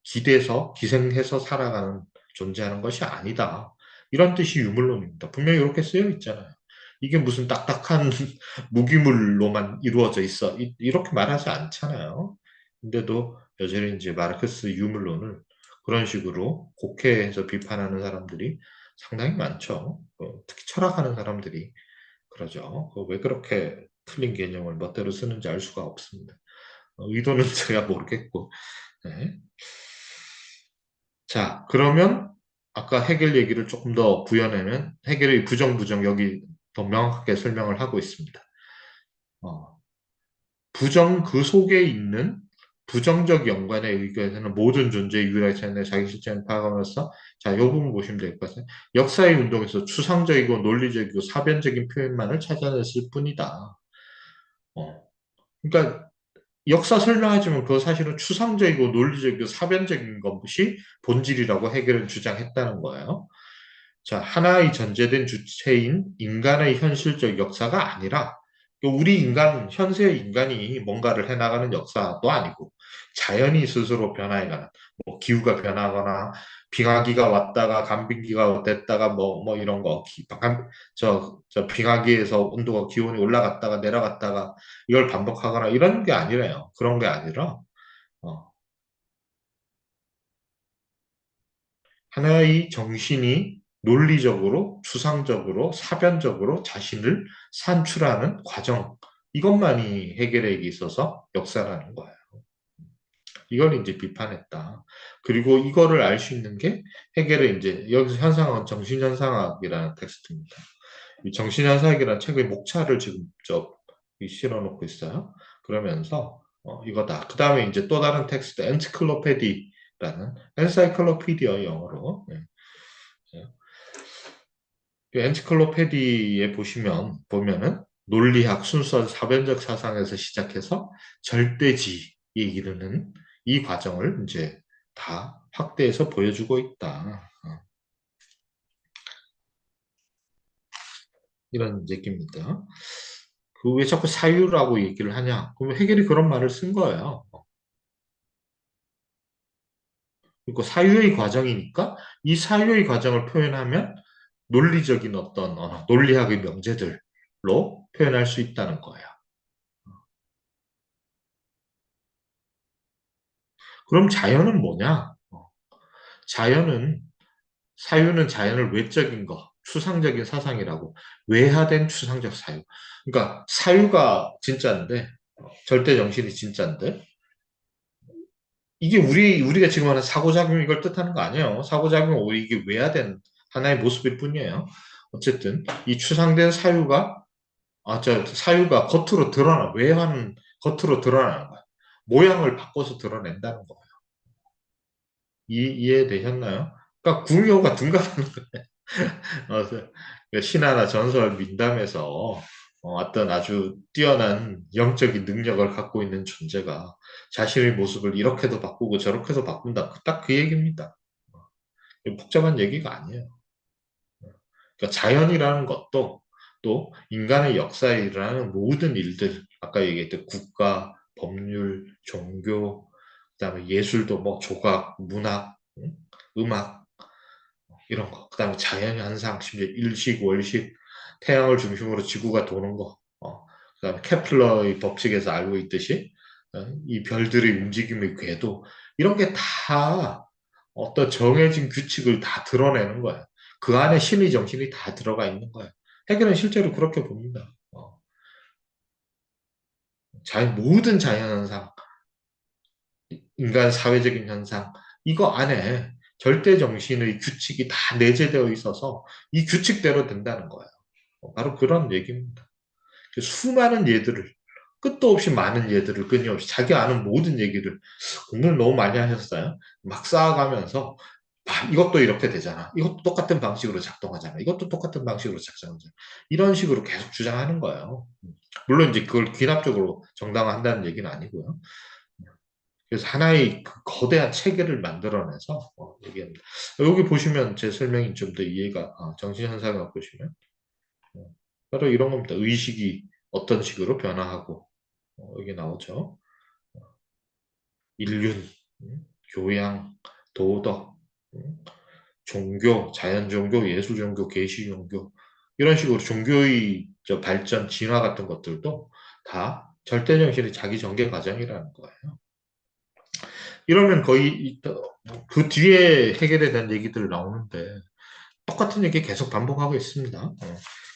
기대서 기생해서 살아가는 존재하는 것이 아니다. 이런 뜻이 유물론입니다. 분명히 이렇게 쓰여 있잖아요. 이게 무슨 딱딱한 무기물로만 이루어져 있어. 이렇게 말하지 않잖아요. 근데도 여전히 이제 마르크스 유물론을 그런 식으로 곡해해서 비판하는 사람들이 상당히 많죠. 특히 철학하는 사람들이 그러죠. 왜 그렇게 틀린 개념을 멋대로 쓰는지 알 수가 없습니다. 의도는 제가 모르겠고. 네. 자, 그러면 아까 해겔 얘기를 조금 더 부연하면 해겔의 부정 여기 더 명확하게 설명을 하고 있습니다. 어, 부정 그 속에 있는 부정적 연관에 의거해서는 모든 존재의 유일하게 자연의 자기 실체를 파악함으로써 자, 이 부분 보시면 될 것 같아요. 역사의 운동에서 추상적이고 논리적이고 사변적인 표현만을 찾아냈을 뿐이다. 어, 그러니까 역사 설명하지만 그거 사실은 추상적이고 논리적이고 사변적인 것이 본질이라고 해결을 주장했다는 거예요. 자, 하나의 전제된 주체인 인간의 현실적 역사가 아니라 우리 인간, 현세의 인간이 뭔가를 해나가는 역사도 아니고 자연이 스스로 변화해가는 뭐 기후가 변하거나 빙하기가 왔다가 간빙기가 됐다가 뭐 이런 거 저 빙하기에서 온도가 기온이 올라갔다가 내려갔다가 이걸 반복하거나 이런 게 아니래요. 그런 게 아니라 어, 하나의 정신이 논리적으로, 추상적으로, 사변적으로 자신을 산출하는 과정. 이것만이 해결에게 있어서 역사라는 거예요. 이걸 이제 비판했다. 그리고 이거를 알 수 있는 게 해결의 이제 여기서 현상은 정신현상학이라는 텍스트입니다. 이 정신현상학이라는 책의 목차를 지금 실어놓고 있어요. 그러면서 이거다. 그 다음에 이제 또 다른 텍스트 엔스클로페디라는 엔사이클로피디어 영어로 그 엔시클로페디에 보면은 논리학, 순수한 사변적 사상에서 시작해서 절대지에 이르는 이 과정을 이제 다 확대해서 보여주고 있다. 이런 얘기입니다. 그 왜 자꾸 사유라고 얘기를 하냐? 그럼 해결이 그런 말을 쓴 거예요. 그리고 사유의 과정이니까 이 사유의 과정을 표현하면 논리적인 어떤 논리학의 명제들로 표현할 수 있다는 거예요. 그럼 자연은 뭐냐? 자연은 사유는 자연을 외적인 거, 추상적인 사상이라고 외화된 추상적 사유. 그러니까 사유가 진짜인데 절대 정신이 진짜인데 이게 우리가 지금 하는 사고작용 이걸 뜻하는 거 아니에요. 사고작용은 오히려 이게 외화된 하나의 모습일 뿐이에요. 어쨌든 이 추상된 사유가 저 사유가 겉으로 드러나 외화는 겉으로 드러나는 거야. 모양을 바꿔서 드러낸다는 거예요. 이해되셨나요? 그러니까 구미호가 둔갑하는 그 신화나 전설 민담에서 어떤 아주 뛰어난 영적인 능력을 갖고 있는 존재가 자신의 모습을 이렇게도 바꾸고 저렇게도 바꾼다. 딱 그 얘기입니다. 복잡한 얘기가 아니에요. 그러니까 자연이라는 것도 또 인간의 역사에 일어나는 모든 일들, 아까 얘기했던 국가, 법률, 종교, 그다음에 예술도 뭐 조각, 문학, 음악 이런 거, 그다음에 자연 현상, 심지어 일식, 월식, 태양을 중심으로 지구가 도는 거, 그다음에 케플러의 법칙에서 알고 있듯이 이 별들의 움직임의 궤도 이런 게 다 어떤 정해진 규칙을 다 드러내는 거예요. 그 안에 신의 정신이 다 들어가 있는 거예요. 해결은 실제로 그렇게 봅니다. 모든 자연현상, 인간 사회적인 현상, 이거 안에 절대 정신의 규칙이 다 내재되어 있어서 이 규칙대로 된다는 거예요. 바로 그런 얘기입니다. 수많은 예들을, 끝도 없이 많은 예들을 끊임없이 자기 아는 모든 얘기를 공부를 너무 많이 하셨어요. 막 쌓아가면서 이것도 이렇게 되잖아. 이것도 똑같은 방식으로 작동하잖아. 이것도 똑같은 방식으로 작동하잖아. 이런 식으로 계속 주장하는 거예요. 물론 이제 그걸 귀납적으로 정당화한다는 얘기는 아니고요. 그래서 하나의 그 거대한 체계를 만들어내서 얘기합니다. 여기 보시면 제 설명이 좀 더 이해가 정신현상을 보시면 바로 이런 겁니다. 의식이 어떤 식으로 변화하고 여기 나오죠. 인륜, 교양, 도덕, 음, 종교, 자연종교, 예술종교, 계시종교 이런 식으로 종교의 발전, 진화 같은 것들도 다 절대정신의 자기 전개 과정이라는 거예요. 이러면 거의 그 뒤에 해결에 대한 얘기들 나오는데 똑같은 얘기 계속 반복하고 있습니다.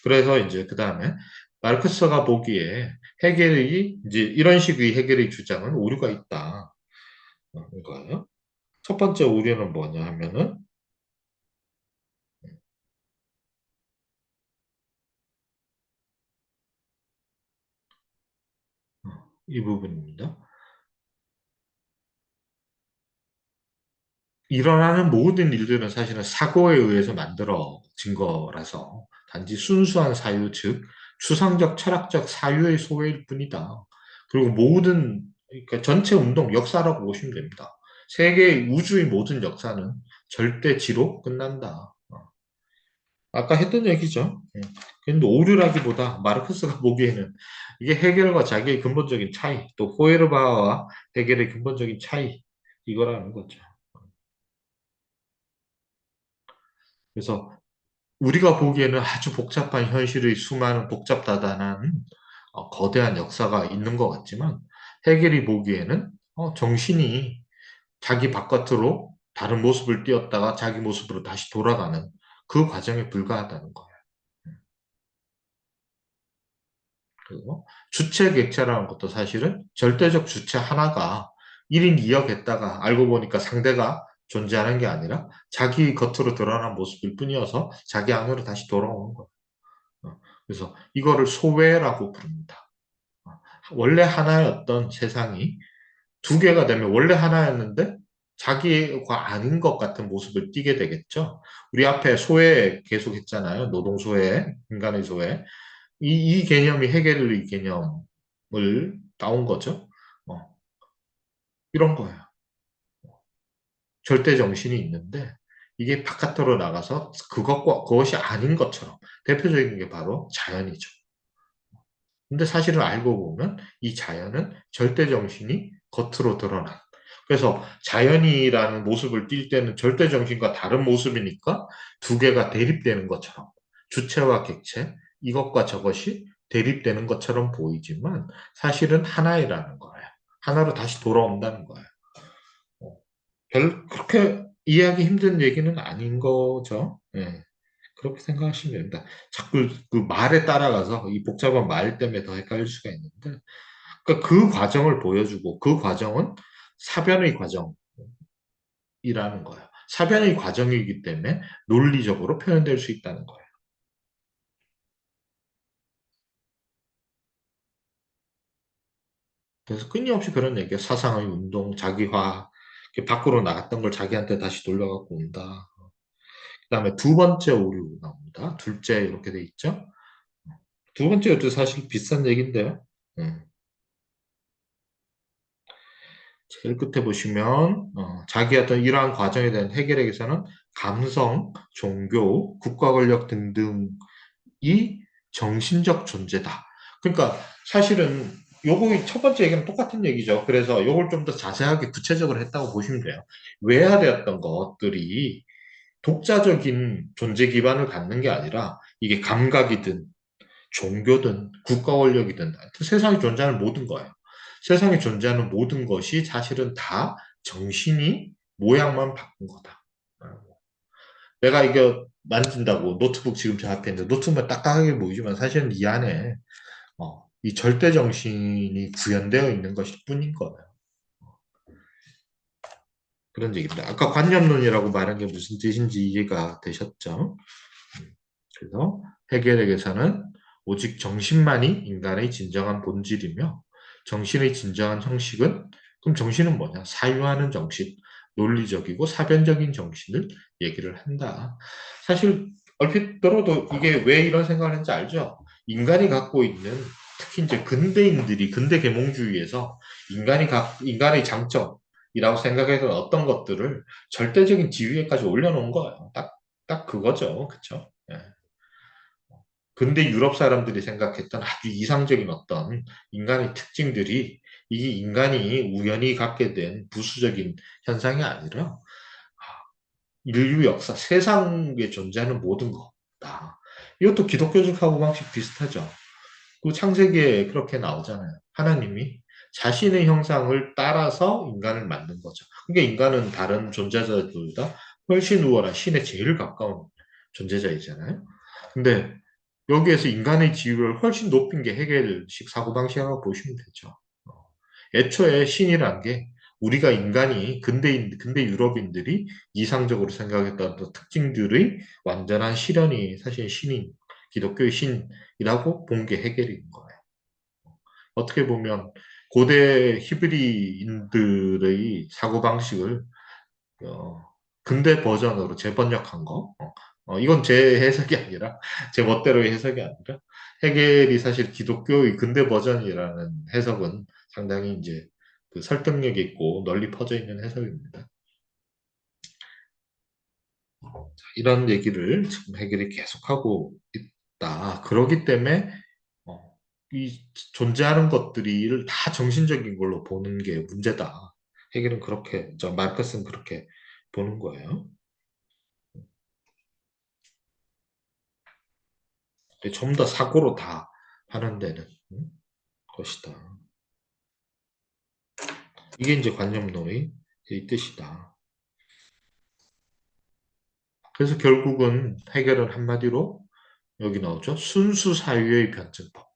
그래서 이제 그 다음에 마르크스가 보기에 해겔이 이제 이런 식의 해결의 주장은 오류가 있다. 이거예요. 첫 번째 오류는 뭐냐 하면은 이 부분입니다. 일어나는 모든 일들은 사실은 사고에 의해서 만들어진 거라서 단지 순수한 사유, 즉 추상적 철학적 사유의 소외일 뿐이다. 그리고 모든 그러니까 전체 운동 역사라고 보시면 됩니다. 세계 우주의 모든 역사는 절대지로 끝난다. 아까 했던 얘기죠. 근데 오류라기보다 마르크스가 보기에는 이게 해결과 자기의 근본적인 차이, 또 호에르바와 해결의 근본적인 차이 이거라는 거죠. 그래서 우리가 보기에는 아주 복잡한 현실의 수많은 복잡다단한 거대한 역사가 있는 것 같지만 해겔이 보기에는 정신이 자기 바깥으로 다른 모습을 띄었다가 자기 모습으로 다시 돌아가는 그 과정에 불과하다는 거예요. 그리고 주체 객체라는 것도 사실은 절대적 주체 하나가 1인 2역 했다가 알고 보니까 상대가 존재하는 게 아니라 자기 겉으로 드러난 모습일 뿐이어서 자기 안으로 다시 돌아오는 거예요. 그래서 이거를 소외라고 부릅니다. 어, 원래 하나였던 세상이 두 개가 되면 원래 하나였는데 자기가 아닌 것 같은 모습을 띠게 되겠죠. 우리 앞에 소외 계속 했잖아요. 노동소외, 인간의 소외. 이 개념이 해겔의 개념을 따온 거죠. 어, 이런 거예요. 절대 정신이 있는데 이게 바깥으로 나가서 그것이 아닌 것처럼 대표적인 게 바로 자연이죠. 근데 사실을 알고 보면 이 자연은 절대 정신이 겉으로 드러난. 그래서 자연이라는 모습을 띌 때는 절대 정신과 다른 모습이니까 두 개가 대립되는 것처럼 주체와 객체, 이것과 저것이 대립되는 것처럼 보이지만 사실은 하나이라는 거예요. 하나로 다시 돌아온다는 거예요. 어, 그렇게 이해하기 힘든 얘기는 아닌 거죠. 예. 그렇게 생각하시면 됩니다. 자꾸 그 말에 따라가서 이 복잡한 말 때문에 더 헷갈릴 수가 있는데, 그러니까 그 과정을 보여주고 그 과정은 사변의 과정이라는 거예요. 사변의 과정이기 때문에 논리적으로 표현될 수 있다는 거예요. 그래서 끊임없이 그런 얘기예요. 사상의 운동, 자기화, 이렇게 밖으로 나갔던 걸 자기한테 다시 돌려갖고 온다. 그다음에 두 번째 오류 나옵니다. 둘째 이렇게 돼 있죠. 두 번째도 사실 비슷한 얘기인데요. 음. 제일 끝에 보시면 자기 어떤 이러한 과정에 대한 해결에 대해서는 감성, 종교, 국가 권력 등등이 정신적 존재다. 그러니까 사실은 요거 첫 번째 얘기는 똑같은 얘기죠. 그래서 요걸 좀 더 자세하게 구체적으로 했다고 보시면 돼요. 외화되었던 것들이 독자적인 존재 기반을 갖는 게 아니라 이게 감각이든 종교든 국가 권력이든 하여튼 세상에 존재하는 모든 거예요. 세상에 존재하는 모든 것이 사실은 다 정신이 모양만 바꾼 거다. 내가 이거 만진다고 노트북 지금 제 앞에 있는데 노트북만 딱딱하게 보이지만 사실은 이 안에 이 절대 정신이 구현되어 있는 것일 뿐인 거예요. 그런 얘기입니다. 아까 관념론이라고 말한 게 무슨 뜻인지 이해가 되셨죠? 그래서 해결에게서는 오직 정신만이 인간의 진정한 본질이며 정신의 진정한 형식은 그럼 정신은 뭐냐? 사유하는 정신, 논리적이고 사변적인 정신을 얘기를 한다. 사실 얼핏 들어도 이게 왜 이런 생각을 했는지 알죠? 인간이 갖고 있는 특히 이제 근대인들이 근대 계몽주의에서 인간의 장점이라고 생각했던 어떤 것들을 절대적인 지위에까지 올려놓은 거예요. 딱 그거죠. 그쵸? 예. 근데 유럽 사람들이 생각했던 아주 이상적인 어떤 인간의 특징들이 이게 인간이 우연히 갖게 된 부수적인 현상이 아니라 인류 역사, 세상에 존재하는 모든 거다. 이것도 기독교적 사고방식 비슷하죠. 그 창세기에 그렇게 나오잖아요. 하나님이 자신의 형상을 따라서 인간을 만든 거죠. 그러니까 인간은 다른 존재자들보다 훨씬 우월한 신에 제일 가까운 존재자이잖아요. 근데 여기에서 인간의 지위를 훨씬 높인 게 해겔식 사고방식이라고 보시면 되죠. 어. 애초에 신이란 게 우리가 인간이 근대 유럽인들이 이상적으로 생각했던 또 특징들의 완전한 실현이 사실 신인, 기독교의 신이라고 본 게 해겔인 거예요. 어떻게 보면 고대 히브리인들의 사고방식을 어, 근대 버전으로 재번역한 거. 이건 제 해석이 아니라, 제 멋대로의 해석이 아니라, 해겔이 사실 기독교의 근대 버전이라는 해석은 상당히 이제 그 설득력 있고 널리 퍼져 있는 해석입니다. 이런 얘기를 지금 해겔이 계속하고 있다. 그러기 때문에, 어, 이 존재하는 것들이 다 정신적인 걸로 보는 게 문제다. 해겔은 그렇게, 마르크스는 그렇게 보는 거예요. 전부 다 사고로 다 하는 데는 것이다. 이게 이제 관념론의 이 뜻이다. 그래서 결국은 해결은 한마디로 여기 나오죠. 순수 사유의 변증법.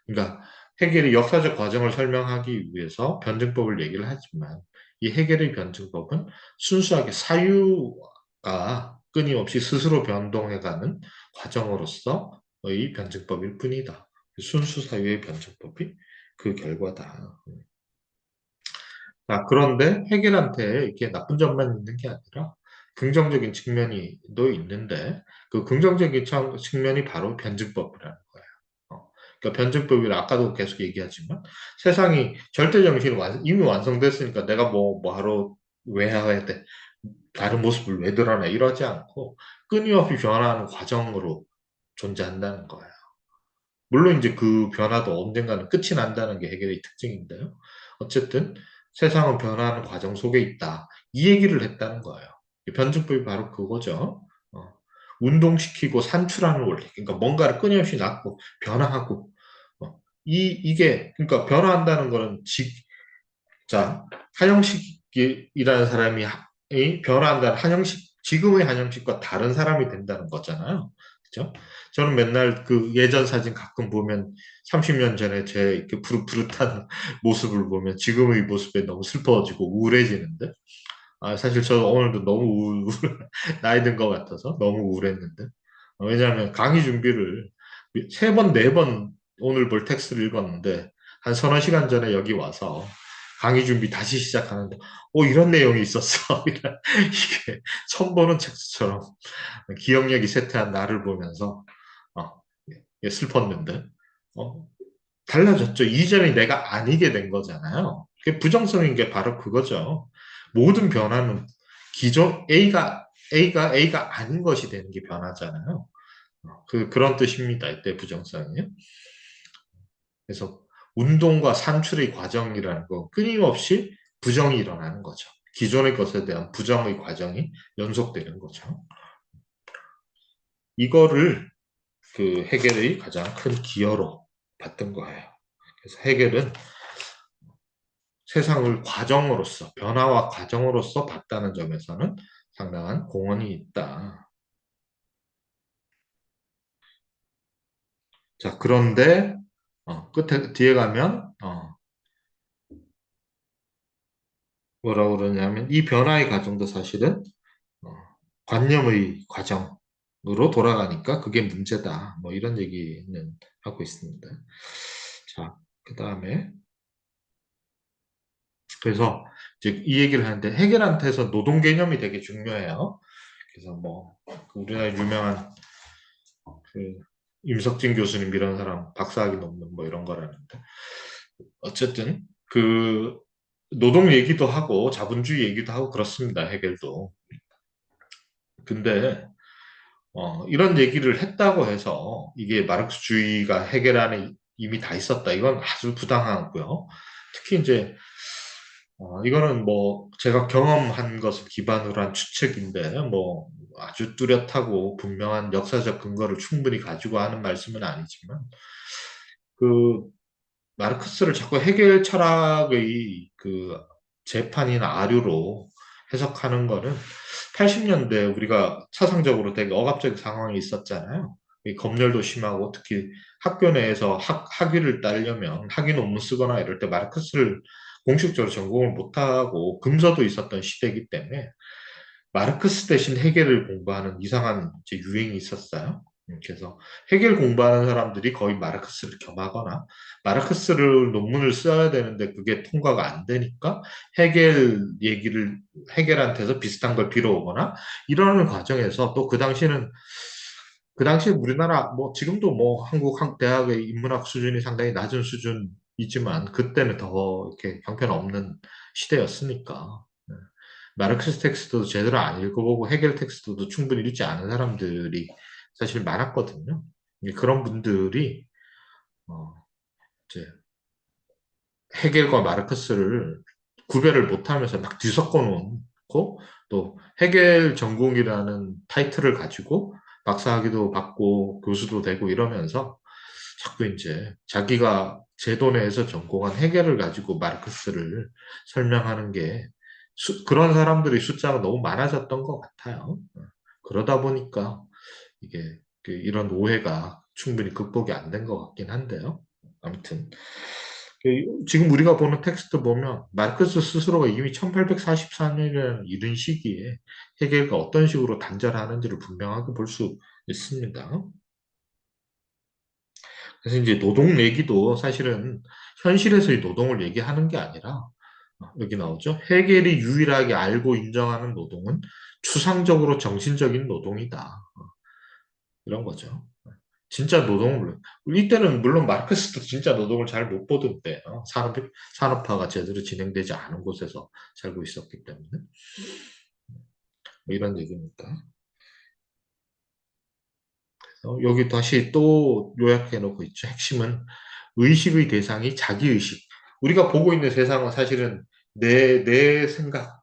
그러니까 해결의 역사적 과정을 설명하기 위해서 변증법을 얘기를 하지만 이 해결의 변증법은 순수하게 사유가 끊임없이 스스로 변동해가는 과정으로서의 변증법일 뿐이다. 순수 사유의 변증법이 그 결과다. 그런데 해결한테 이렇게 나쁜 점만 있는 게 아니라 긍정적인 측면이 또 있는데 그 긍정적인 측면이 바로 변증법이라는 거예요. 그러니까 변증법이 아까도 계속 얘기하지만 세상이 절대 정신이 이미 완성됐으니까 내가 뭐 하러 왜 해야 돼? 다른 모습을 왜 드러내? 이러지 않고 끊임없이 변화하는 과정으로 존재한다는 거예요. 물론 이제 그 변화도 언젠가는 끝이 난다는 게 해결의 특징인데요. 어쨌든 세상은 변화하는 과정 속에 있다. 이 얘기를 했다는 거예요. 변증법이 바로 그거죠. 어, 운동시키고 산출하는 원리. 그러니까 뭔가를 끊임없이 낳고 변화하고 이게 그러니까 변화한다는 거는 자, 한영식이라는 사람이 변화한다는 지금의 한영식과 다른 사람이 된다는 거잖아요. 그죠? 저는 맨날 그 예전 사진 가끔 보면 30년 전에 제 이렇게 푸릇푸릇한 모습을 보면 지금의 모습에 너무 슬퍼지고 우울해지는데, 사실 저도 오늘도 너무 나이 든 것 같아서 너무 우울했는데, 왜냐하면 강의 준비를 세 번, 네 번 오늘 볼 텍스트를 읽었는데, 한 서너 시간 전에 여기 와서 강의 준비 다시 시작하는데, 이런 내용이 있었어. 이게 처음 보는 텍스트처럼 기억력이 쇠퇴한 나를 보면서, 어, 슬펐는데, 어, 달라졌죠. 이전에 내가 아니게 된 거잖아요. 그게 부정성인 게 바로 그거죠. 모든 변화는 기존 A가 아닌 것이 되는 게 변화잖아요. 그런 뜻입니다. 이때 부정성이요. 그래서 운동과 산출의 과정이라는 거 끊임없이 부정이 일어나는 거죠. 기존의 것에 대한 부정의 과정이 연속되는 거죠. 이거를 그 해겔의 가장 큰 기여로 봤던 거예요. 그래서 해겔은 세상을 과정으로서, 변화와 과정으로서 봤다는 점에서는 상당한 공헌이 있다. 자, 그런데 뒤에 가면 뭐라고 그러냐면 이 변화의 과정도 사실은 어, 관념의 과정으로 돌아가니까 그게 문제다. 뭐 이런 얘기는 하고 있습니다. 자, 그 다음에 그래서 이제 이 얘기를 하는데 해겔한테서 노동 개념이 되게 중요해요. 그래서 뭐 우리나라 유명한 그 임석진 교수님 이런 사람 박사학위 논문 뭐 이런 거라는데 어쨌든 그 노동 얘기도 하고 자본주의 얘기도 하고 그렇습니다. 해겔도. 근데 이런 얘기를 했다고 해서 이게 마르크스주의가 해겔 안에 이미 다 있었다. 이건 아주 부당하고요. 특히 이제 이거는 뭐 제가 경험한 것을 기반으로 한 추측인데 뭐 아주 뚜렷하고 분명한 역사적 근거를 충분히 가지고 하는 말씀은 아니지만 그 마르크스를 자꾸 해결 철학의 그 재판이나 아류로 해석하는 거는 80년대 우리가 사상적으로 되게 억압적 상황이 있었잖아요. 이 검열도 심하고 특히 학교 내에서 학위를 따려면 학위 논문 쓰거나 이럴 때 마르크스를 공식적으로 전공을 못하고 금서도 있었던 시대이기 때문에 마르크스 대신 해겔을 공부하는 이상한 이제 유행이 있었어요. 그래서 해겔 공부하는 사람들이 거의 마르크스를 겸하거나 마르크스를 논문을 써야 되는데 그게 통과가 안 되니까 해겔 얘기를 해겔한테서 비슷한 걸 빌어오거나 이러는 과정에서 또 그 당시에 우리나라 뭐 지금도 뭐 한국 대학의 인문학 수준이 상당히 낮은 수준이지만 그때는 더 이렇게 형편없는 시대였으니까 네. 마르크스 텍스트도 제대로 안 읽어보고 해겔 텍스트도 충분히 읽지 않은 사람들이 사실 많았거든요. 그런 분들이 어, 이제 해겔과 마르크스를 구별을 못하면서 막 뒤섞어 놓고 또 해겔 전공이라는 타이틀을 가지고 박사학위도 받고 교수도 되고 이러면서 자꾸 이제 자기가 제도 내에서 전공한 해겔을 가지고 마르크스를 설명하는 게 그런 사람들의 숫자가 너무 많아졌던 것 같아요. 그러다 보니까 이게 이런 오해가 충분히 극복이 안 된 것 같긴 한데요. 아무튼 지금 우리가 보는 텍스트 보면 마르크스 스스로가 이미 1844년이라는 이른 시기에 해겔과 어떤 식으로 단절하는지를 분명하게 볼 수 있습니다. 그래서 이제 노동 얘기도 사실은 현실에서의 노동을 얘기하는 게 아니라 여기 나오죠. 해겔이 유일하게 알고 인정하는 노동은 추상적으로 정신적인 노동이다. 이런 거죠. 진짜 노동을 이때는 물론 마르크스도 진짜 노동을 잘 못 보던데 산업화가 제대로 진행되지 않은 곳에서 살고 있었기 때문에 뭐 이런 얘기입니다. 여기 다시 또 요약해 놓고 있죠. 핵심은 의식의 대상이 자기의식. 우리가 보고 있는 세상은 사실은 내 생각,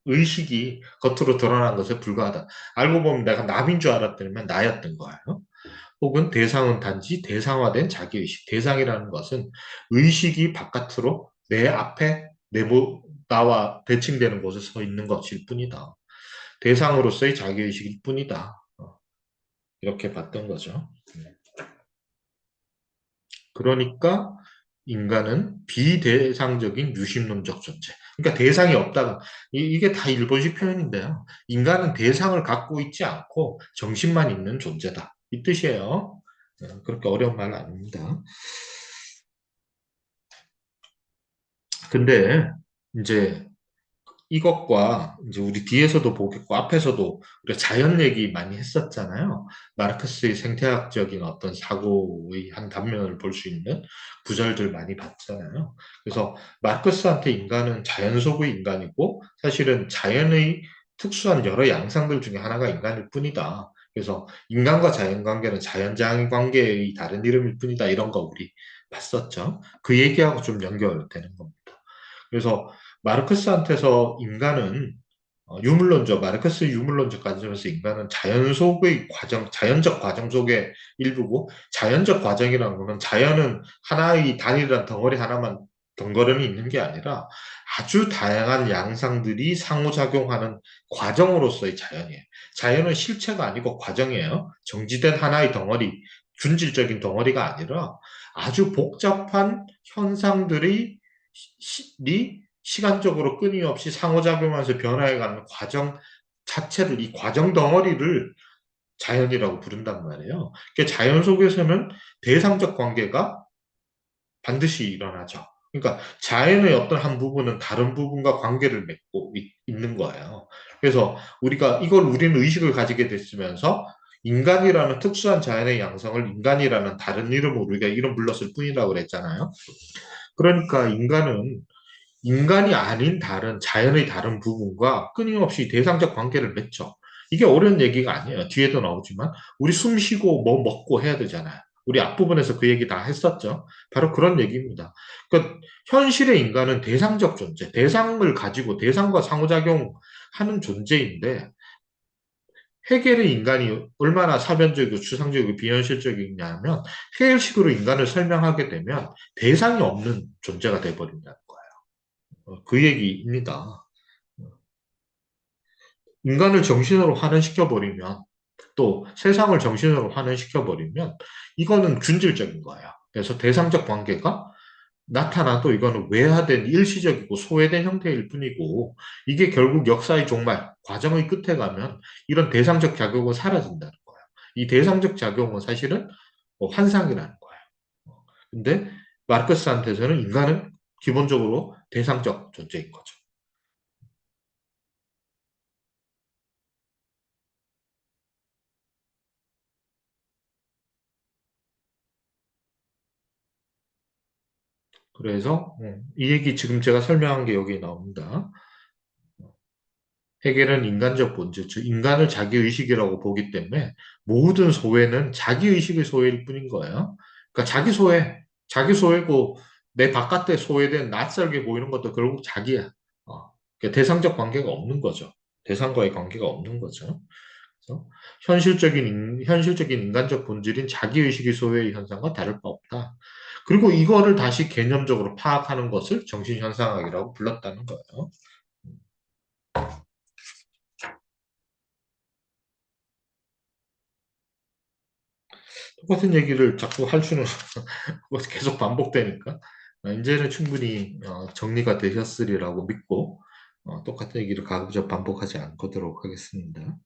의식이 겉으로 드러난 것에 불과하다. 알고 보면 내가 남인 줄 알았더니만 나였던 거예요. 혹은 대상은 단지 대상화된 자기의식. 대상이라는 것은 의식이 바깥으로 내 앞에 나와 대칭되는 곳에 서 있는 것일 뿐이다. 대상으로서의 자기의식일 뿐이다. 이렇게 봤던 거죠. 그러니까 인간은 비대상적인 유심론적 존재. 그러니까 대상이 없다가 이게 다 일본식 표현인데요. 인간은 대상을 갖고 있지 않고 정신만 있는 존재다. 이 뜻이에요. 그렇게 어려운 말 아닙니다. 근데 이제 이것과 이제 우리 뒤에서도 보겠고 앞에서도 우리가 자연 얘기 많이 했었잖아요. 마르크스의 생태학적인 어떤 사고의 한 단면을 볼 수 있는 구절들 많이 봤잖아요. 그래서 마르크스한테 인간은 자연 속의 인간이고 사실은 자연의 특수한 여러 양상들 중에 하나가 인간일 뿐이다. 그래서 인간과 자연 관계는 자연장 관계의 다른 이름일 뿐이다. 이런 거 우리 봤었죠. 그 얘기하고 좀 연결되는 겁니다. 그래서 마르크스한테서 인간은 유물론적, 마르크스 유물론적 관점에서 인간은 자연 속의 과정, 자연적 과정 속의 일부고, 자연적 과정이라는 거는 자연은 하나의 단일한 덩어리 하나만 덩그러니 있는 게 아니라 아주 다양한 양상들이 상호작용하는 과정으로서의 자연이에요. 자연은 실체가 아니고 과정이에요. 정지된 하나의 덩어리, 균질적인 덩어리가 아니라 아주 복잡한 현상들이 시간적으로 끊임없이 상호작용하면서 변화해가는 과정 자체를, 이 과정 덩어리를 자연이라고 부른단 말이에요. 그러니까 자연 속에서는 대상적 관계가 반드시 일어나죠. 그러니까 자연의 어떤 한 부분은 다른 부분과 관계를 맺고 있는 거예요. 그래서 우리가 이걸 우리는 의식을 가지게 됐으면서 인간이라는 특수한 자연의 양성을 인간이라는 다른 이름으로 우리가 이름 불렀을 뿐이라고 그랬잖아요. 그러니까 인간이 아닌 다른 자연의 다른 부분과 끊임없이 대상적 관계를 맺죠. 이게 어려운 얘기가 아니에요. 뒤에도 나오지만 우리 숨 쉬고 뭐 먹고 해야 되잖아요. 우리 앞부분에서 그 얘기 다 했었죠. 바로 그런 얘기입니다. 그러니까 현실의 인간은 대상적 존재, 대상을 가지고 대상과 상호작용하는 존재인데 해겔의 인간이 얼마나 사변적이고 추상적이고 비현실적이냐면 해겔식으로 인간을 설명하게 되면 대상이 없는 존재가 돼버린다는 거예요. 그 얘기입니다. 인간을 정신으로 환원시켜버리면, 또 세상을 정신으로 환원시켜버리면, 이거는 균질적인 거예요. 그래서 대상적 관계가 나타나도 이거는 외화된 일시적이고 소외된 형태일 뿐이고, 이게 결국 역사의 종말, 과정의 끝에 가면 이런 대상적 작용은 사라진다는 거예요. 이 대상적 작용은 사실은 환상이라는 거예요. 근데 마르크스한테서는 인간은 기본적으로 대상적 존재인 거죠. 그래서 이 얘기 지금 제가 설명한 게 여기에 나옵니다. 해결은 인간적 본질, 즉 인간을 자기의식이라고 보기 때문에 모든 소외는 자기의식의 소외일 뿐인 거예요. 그러니까 자기 소외고 내 바깥에 소외된 낯설게 보이는 것도 결국 자기야. 그러니까 대상적 관계가 없는 거죠. 대상과의 관계가 없는 거죠. 그래서 현실적인 인간적 본질인 자기의식의 소외의 현상과 다를 바 없다. 그리고 이거를 다시 개념적으로 파악하는 것을 정신현상학이라고 불렀다는 거예요. 똑같은 얘기를 자꾸 할 수는 계속 반복되니까 이제는 충분히 정리가 되셨으리라고 믿고 똑같은 얘기를 가급적 반복하지 않도록 하겠습니다.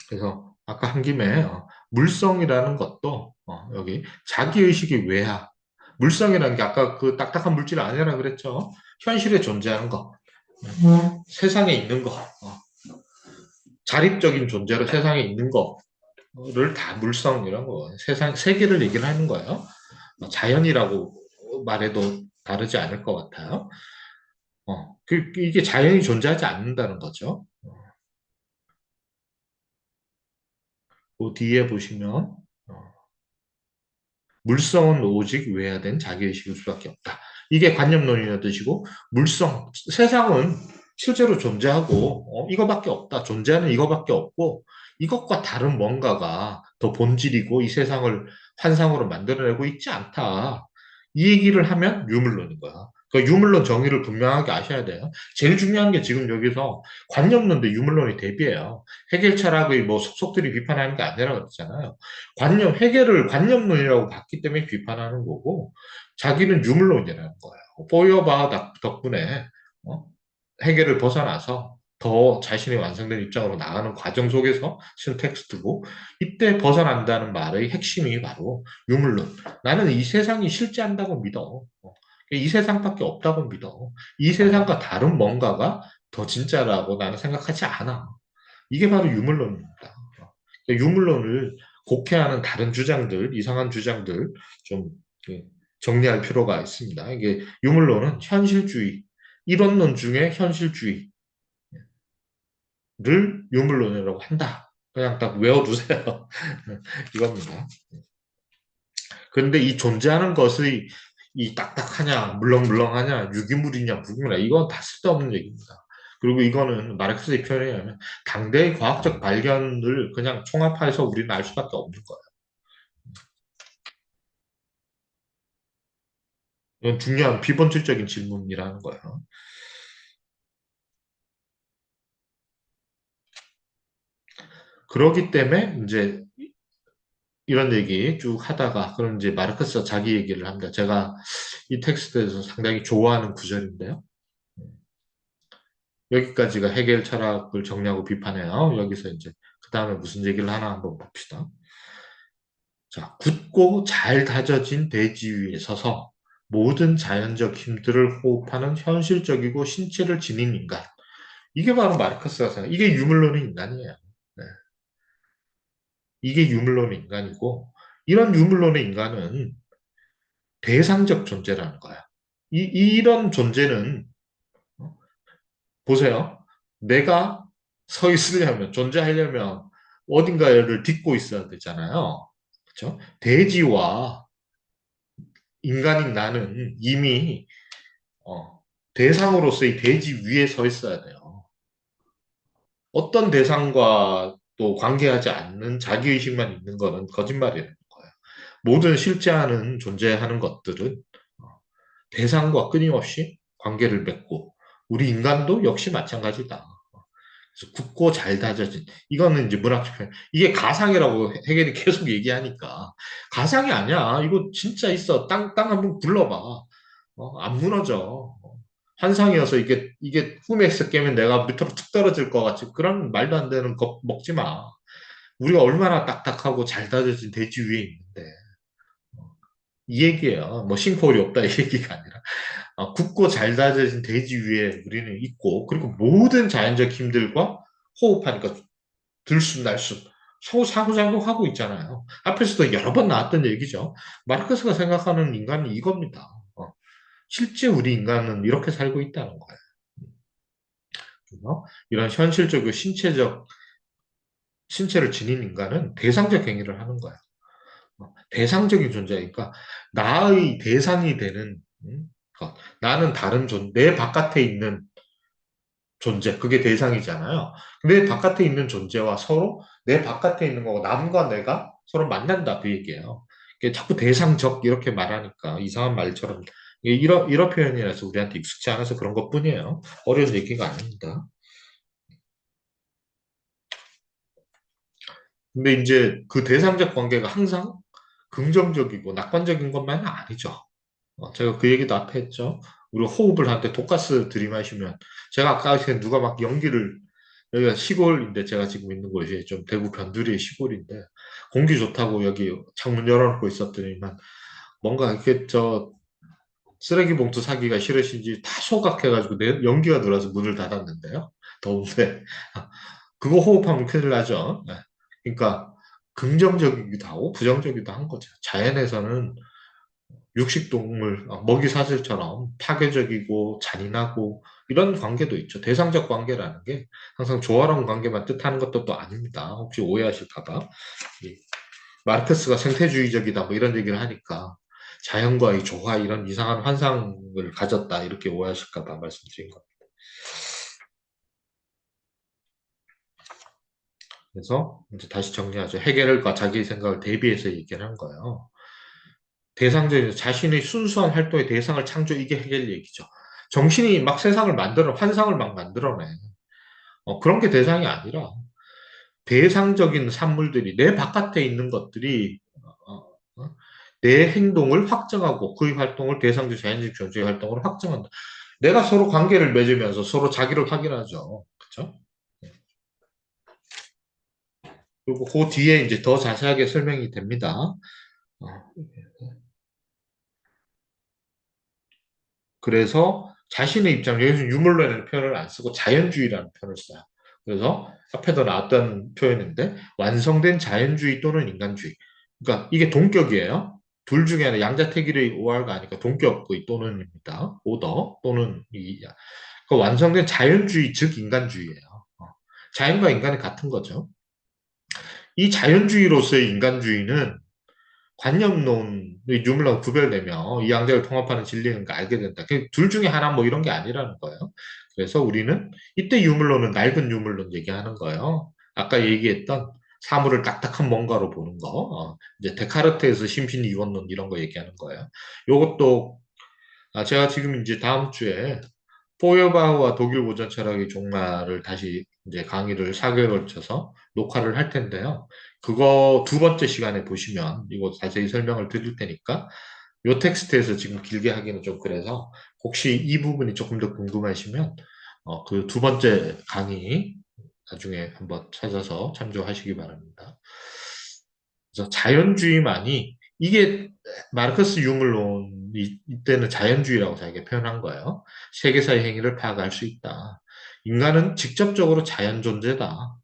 그래서 아까 한 김에 물성이라는 것도 여기 자기의식의 외화 물성이라는 게 아까 그 딱딱한 물질 아니라 그랬죠. 현실에 존재하는 거 세상에 있는 거 자립적인 존재로 세상에 있는 거를 다 물성이라는 거 세상 세계를 얘기를 하는 거예요. 자연이라고 말해도 다르지 않을 것 같아요. 이게 자연이 존재하지 않는다는 거죠. 그 뒤에 보시면 물성은 오직 외화된 자기의식일 수밖에 없다. 이게 관념론이라는 뜻이고 세상은 실제로 존재하고 이거밖에 없다. 존재하는 이거밖에 없고 이것과 다른 뭔가가 더 본질이고 이 세상을 환상으로 만들어내고 있지 않다. 이 얘기를 하면 유물론인 거야. 그 유물론 정의를 분명하게 아셔야 돼요. 제일 중요한 게 지금 여기서 관념론 대 유물론의 대비예요. 해결 철학의 뭐 속속들이 비판하는 게 아니라 그랬잖아요. 해결을 관념론이라고 봤기 때문에 비판하는 거고, 자기는 유물론이라는 거예요. 보여봐 덕분에, 어? 해결을 벗어나서 더 자신의 완성된 입장으로 나가는 과정 속에서 쓴 텍스트고, 이때 벗어난다는 말의 핵심이 바로 유물론. 나는 이 세상이 실제한다고 믿어. 이 세상밖에 없다고 믿어. 이 세상과 다른 뭔가가 더 진짜라고 나는 생각하지 않아. 이게 바로 유물론입니다. 유물론을 곡해하는 다른 주장들, 이상한 주장들 좀 정리할 필요가 있습니다. 이게 유물론은 현실주의, 이론론 중에 현실주의를 유물론이라고 한다. 그냥 딱 외워두세요. 이겁니다. 그런데 이 존재하는 것의 이 딱딱하냐, 물렁물렁하냐, 유기물이냐, 무기물이냐, 이건 다 쓸데없는 얘기입니다. 그리고 이거는 마르크스의 표현에 의하면 당대의 과학적 발견을 그냥 총합해서 우리는 알 수밖에 없는 거예요. 이건 중요한 비본질적인 질문이라는 거예요. 그렇기 때문에 이제 이런 얘기 쭉 하다가 그럼 이제 마르크스가 자기 얘기를 합니다. 제가 이 텍스트에서 상당히 좋아하는 구절인데요. 여기까지가 해겔 철학을 정리하고 비판해요. 여기서 이제 그 다음에 무슨 얘기를 하나 한번 봅시다. 자, 굳고 잘 다져진 대지 위에 서서 모든 자연적 힘들을 호흡하는 현실적이고 신체를 지닌 인간. 이게 바로 마르크스가 생각. 이게 유물론의 인간이에요. 네. 이게 유물론의 인간이고 이런 유물론의 인간은 대상적 존재라는 거야. 이런 존재는 보세요. 내가 서 있으려면 존재하려면 어딘가를 딛고 있어야 되잖아요. 그렇죠? 돼지와 인간인 나는 이미 대상으로서의 돼지 위에 서 있어야 돼요. 어떤 대상과 또 관계하지 않는 자기의식만 있는 거는 거짓말이라는 거예요. 모든 실제하는 존재하는 것들은 대상과 끊임없이 관계를 맺고 우리 인간도 역시 마찬가지다. 그래서 굳고 잘 다져진 이거는 이제 문학적 표현. 이게 가상이라고 해겔이 계속 얘기하니까 가상이 아니야. 이거 진짜 있어. 땅 한번 굴러봐. 안 무너져. 환상이어서 이게 꿈에서 깨면 내가 밑으로 툭 떨어질 것 같이 그런 말도 안 되는 거 먹지 마. 우리가 얼마나 딱딱하고 잘 다져진 대지 위에 있는데 이 얘기예요. 뭐 싱크홀이 없다 이 얘기가 아니라 굳고 잘 다져진 대지 위에 우리는 있고 그리고 모든 자연적 힘들과 호흡하니까 들숨날숨 상호작용하고 있잖아요. 앞에서도 여러 번 나왔던 얘기죠. 마르크스가 생각하는 인간은 이겁니다. 실제 우리 인간은 이렇게 살고 있다는 거예요. 그래서 이런 현실적이고 신체를 지닌 인간은 대상적 행위를 하는 거예요. 대상적인 존재니까 나의 대상이 되는 것. 나는 다른 내 바깥에 있는 존재, 그게 대상이잖아요. 내 바깥에 있는 존재와 서로 내 바깥에 있는 거고 남과 내가 서로 만난다 그 얘기예요. 이게 자꾸 대상적 이렇게 말하니까 이상한 말처럼 이런 표현이라서 우리한테 익숙치 않아서 그런 것뿐이에요. 어려운 얘기가 아닙니다. 근데 이제 그 대상적 관계가 항상 긍정적이고 낙관적인 것만은 아니죠. 제가 그 얘기도 앞에 했죠. 우리 호흡을 할 때 독가스 들이마시면 제가 아까 전에 누가 막 연기를 여기가 시골인데 제가 지금 있는 곳이 좀 대구 변두리의 시골인데 공기 좋다고 여기 창문 열어놓고 있었더니만 뭔가 이렇게 저 쓰레기 봉투 사기가 싫으신지 다 소각해가지고 연기가 들어와서 문을 닫았는데요. 더운데 그거 호흡하면 큰일 나죠. 네. 그러니까 긍정적이기도 하고 부정적이기도 한 거죠. 자연에서는 육식동물, 먹이 사슬처럼 파괴적이고 잔인하고 이런 관계도 있죠. 대상적 관계라는 게 항상 조화로운 관계만 뜻하는 것도 또 아닙니다. 혹시 오해하실까봐. 마르크스가 생태주의적이다 뭐 이런 얘기를 하니까 자연과의 조화 이런 이상한 환상을 가졌다 이렇게 오해하실까봐 말씀드린 겁니다. 그래서 이제 다시 정리하죠. 해결과 자기 생각을 대비해서 얘기를 한 거예요. 대상적인 자신의 순수한 활동의 대상을 창조 이게 해결 얘기죠. 정신이 막 세상을 만들어 환상을 막 만들어내. 그런 게 대상이 아니라 대상적인 산물들이 내 바깥에 있는 것들이 내 행동을 확정하고 그의 활동을 대상적 자연적 존재의 활동으로 확정한다. 내가 서로 관계를 맺으면서 서로 자기를 확인하죠. 그렇죠? 그리고 그 뒤에 이제 더 자세하게 설명이 됩니다. 어, 그래서 자신의 입장, 여기서 유물론이라는 표현을 안 쓰고 자연주의라는 표현을 써요. 그래서 앞에도 나왔던 표현인데 완성된 자연주의 또는 인간주의. 그러니까 이게 동격이에요. 둘 중에 하나 양자택일의 오화가 아니까 동격의 또는입니다. 오더 또는 그 완성된 자연주의 즉 인간주의예요. 어. 자연과 인간이 같은 거죠. 이 자연주의로서의 인간주의는 관념론의 유물론 구별되며 이 양자를 통합하는 진리는 걸 알게 된다. 둘 중에 하나 뭐 이런 게 아니라는 거예요. 그래서 우리는 이때 유물론은 낡은 유물론 얘기하는 거예요. 아까 얘기했던 사물을 딱딱한 뭔가로 보는 거. 이제 데카르트에서 심신이원론 이런 거 얘기하는 거예요. 요것도 제가 지금 이제 다음 주에 포여바흐와 독일 고전 철학의 종말을 다시 이제 강의를 4개월 걸쳐서 녹화를 할 텐데요. 그거 두 번째 시간에 보시면 이거 자세히 설명을 드릴 테니까 요 텍스트에서 지금 길게 하기는 좀 그래서 혹시 이 부분이 조금 더 궁금하시면 그 두 번째 강의 나중에 한번 찾아서 참조하시기 바랍니다. 그래서 자연주의만이 이게 마르크스 유물론이 이때는 자연주의라고 자기가 표현한 거예요. 세계사의 행위를 파악할 수 있다. 인간은 직접적으로 자연 존재다.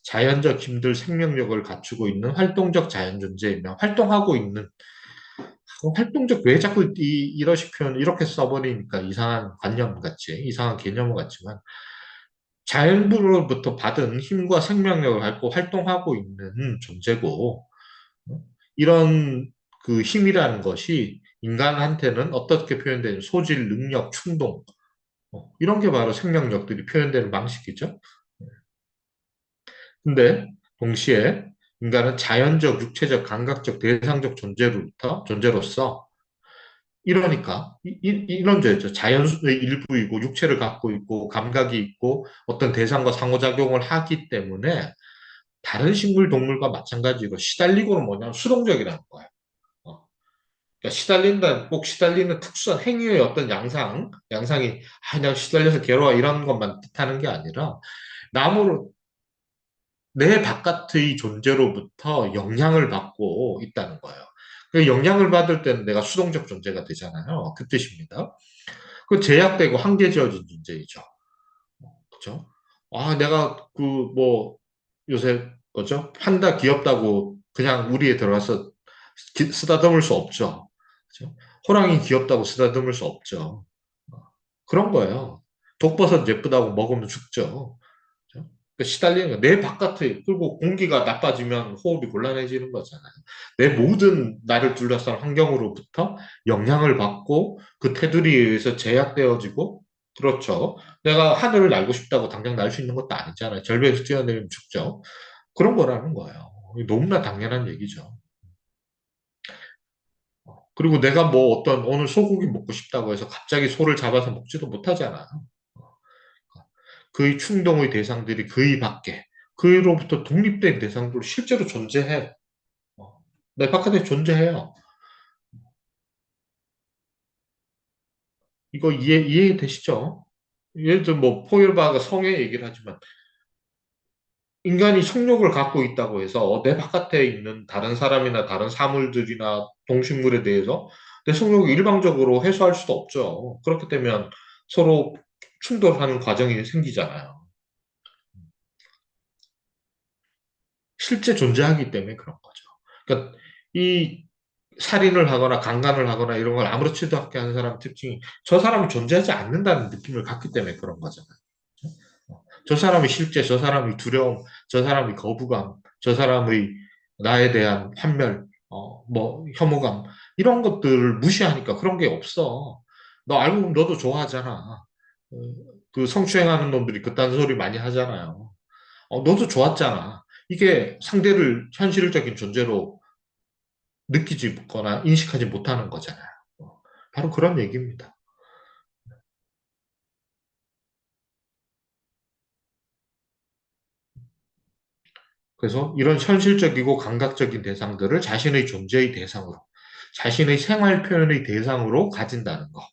자연적 힘들 생명력을 갖추고 있는 활동적 자연 존재이며 활동하고 있는 활동적 왜 자꾸 이러시 표현 이렇게 써버리니까 이상한 관념 같이 이상한 개념 같지만 자연으로부터 받은 힘과 생명력을 갖고 활동하고 있는 존재고 이런 그 힘이라는 것이 인간한테는 어떻게 표현되는 소질, 능력, 충동 이런 게 바로 생명력들이 표현되는 방식이죠. 근데 동시에 인간은 자연적, 육체적, 감각적, 대상적 존재로서 이러니까 이런 죄죠. 자연의 일부이고 육체를 갖고 있고 감각이 있고 어떤 대상과 상호작용을 하기 때문에 다른 식물, 동물과 마찬가지로 시달리고는 뭐냐면 수동적이라는 거예요. 어. 그러니까 시달린다는 꼭 시달리는 특수한 행위의 어떤 양상이 내가 시달려서 괴로워 이런 것만 뜻하는 게 아니라 나무로 내 바깥의 존재로부터 영향을 받고 있다는 거예요. 그 영향을 받을 때는 내가 수동적 존재가 되잖아요. 그 뜻입니다. 그 제약되고 한계지어진 존재이죠. 그죠? 내가 요새 뭐죠? 판다 귀엽다고 그냥 우리에 들어가서 쓰다듬을 수 없죠. 그죠? 호랑이 귀엽다고 쓰다듬을 수 없죠. 어, 그런 거예요. 독버섯 예쁘다고 먹으면 죽죠. 그죠? 그러니까 시달리는 거. 내 바깥에, 그리고 공기가 나빠지면 호흡이 곤란해지는 거잖아요. 내 모든 나를 둘러싼 환경으로부터 영향을 받고 그 테두리에 의해서 제약되어지고, 그렇죠. 내가 하늘을 날고 싶다고 당장 날 수 있는 것도 아니잖아요. 절벽에서 뛰어내리면 죽죠. 그런 거라는 거예요. 너무나 당연한 얘기죠. 그리고 내가 뭐 어떤 오늘 소고기 먹고 싶다고 해서 갑자기 소를 잡아서 먹지도 못하잖아요. 그의 충동의 대상들이 그의 밖에, 그로부터 독립된 대상들로 실제로 존재해. 어, 내 바깥에 존재해요. 이거 이해되시죠? 예를 들어 뭐 포일바가 성의 얘기를 하지만 인간이 성욕을 갖고 있다고 해서 내 바깥에 있는 다른 사람이나 다른 사물들이나 동식물에 대해서 내 성욕을 일방적으로 해소할 수도 없죠. 그렇게 되면 서로 충돌하는 과정이 생기잖아요. 실제 존재하기 때문에 그런 거죠. 그러니까 이 살인을 하거나 강간을 하거나 이런 걸 아무렇지도 않게 하는 사람 특징이 저 사람이 존재하지 않는다는 느낌을 갖기 때문에 그런 거잖아요. 저 사람이 실제, 저 사람이 두려움, 저 사람이 거부감, 저 사람의 나에 대한 환멸, 뭐 혐오감 이런 것들을 무시하니까 그런 게 없어. 너 알고 보면 너도 좋아하잖아. 그 성추행하는 놈들이 그딴 소리 많이 하잖아요. 너도 좋았잖아. 이게 상대를 현실적인 존재로 느끼지 거나 인식하지 못하는 거잖아요. 바로 그런 얘기입니다. 그래서 이런 현실적이고 감각적인 대상들을 자신의 존재의 대상으로, 자신의 생활 표현의 대상으로 가진다는 것.